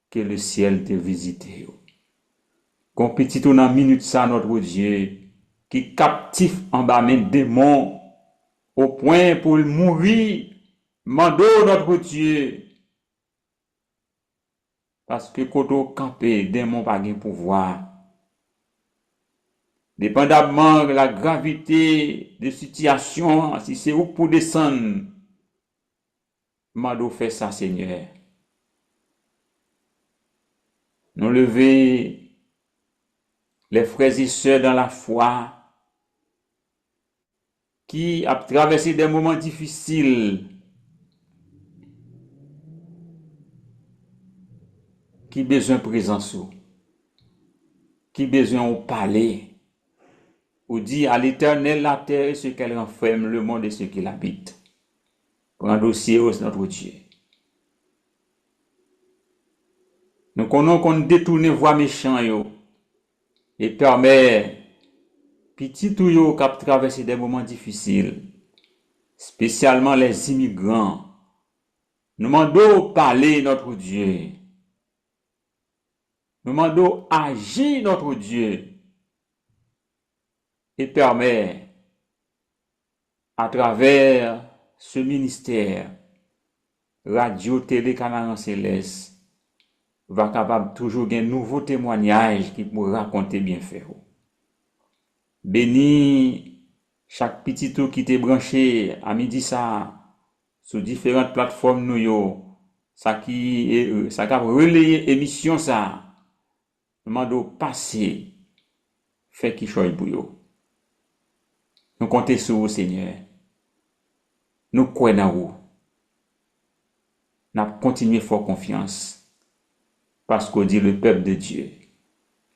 que le ciel te visite yo. Qu'on petit dans minute ça notre Dieu qui captif en bas men démon au point pour mourir. Mandons notre Dieu parce que quand campé démon pas de pouvoir. Dépendamment de la gravité de situation, si c'est où pour descendre, mando fait ça, Seigneur. Nous lever les frères et sœurs dans la foi qui a traversé des moments difficiles, qui besoin de présence, qui besoin de parler. Ou dit à l'Éternel la terre et ce qu'elle renferme, le monde et ce qu'il habite. Prends dossier au notre Dieu. Nous connaissons qu'on détourne voie méchant yo et permet petit tout yo cap traverser des moments difficiles, spécialement les immigrants. Nous demandons parler notre Dieu. Nous demandons agir notre Dieu. Et permet, à travers ce ministère, Radio Télé Canaan Céleste, va capable toujours gagner nouveaux témoignages qui pour raconter bien faire. Béni chaque petit tout qui t'est branché à midi ça, sur différentes plateformes nous yo, ça cap relayer émission ça, demando passer, fait qui choy pour yo. Nous comptons sur vous, Seigneur. Nous croyons en vous. Nous continuons fort confiance. Parce qu'on dit le peuple de Dieu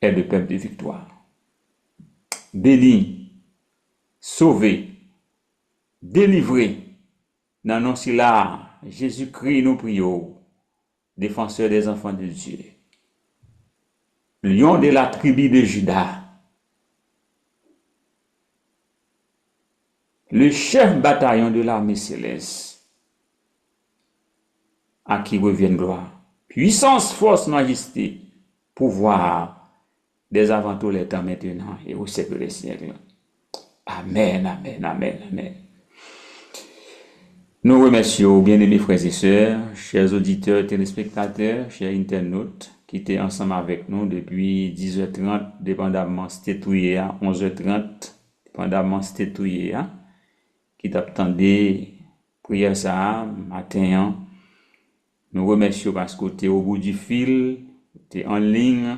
est le peuple de victoire. Béni, sauvé, délivré. Dans non si là, Jésus-Christ nous prions, défenseur des enfants de Dieu. Lion de la tribu de Juda. Le chef bataillon de l'armée céleste. À qui revienne gloire. Puissance, force, majesté, pouvoir, des avant tous les temps maintenant et au siècle des siècles. Amen, amen, amen, amen. Nous remercions, bien-aimés frères et sœurs, chers auditeurs, téléspectateurs, chers internautes, qui étaient ensemble avec nous depuis 10h30, dépendamment c'était à 11h30, dépendamment c'était qui t'attendait prière ça matin. Nous remercions parce que tu es au bout du fil, tu es en ligne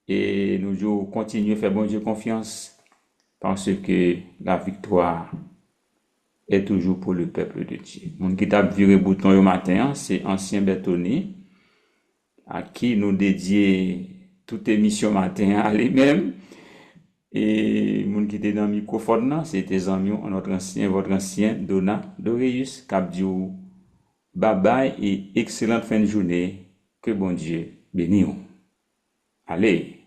et nous devons continuer à faire bon Dieu confiance parce que la victoire est toujours pour le peuple de Dieu. Mon qui t'a viré bouton au matin, c'est Ancien Bertoni, à qui nous dédions toute émission matin à lui-même. Et mon qui était dans le microphone, c'était votre ancien Dona Doreus, Capdio. Bye bye et excellente fin de journée. Que bon Dieu bénisse. Allez.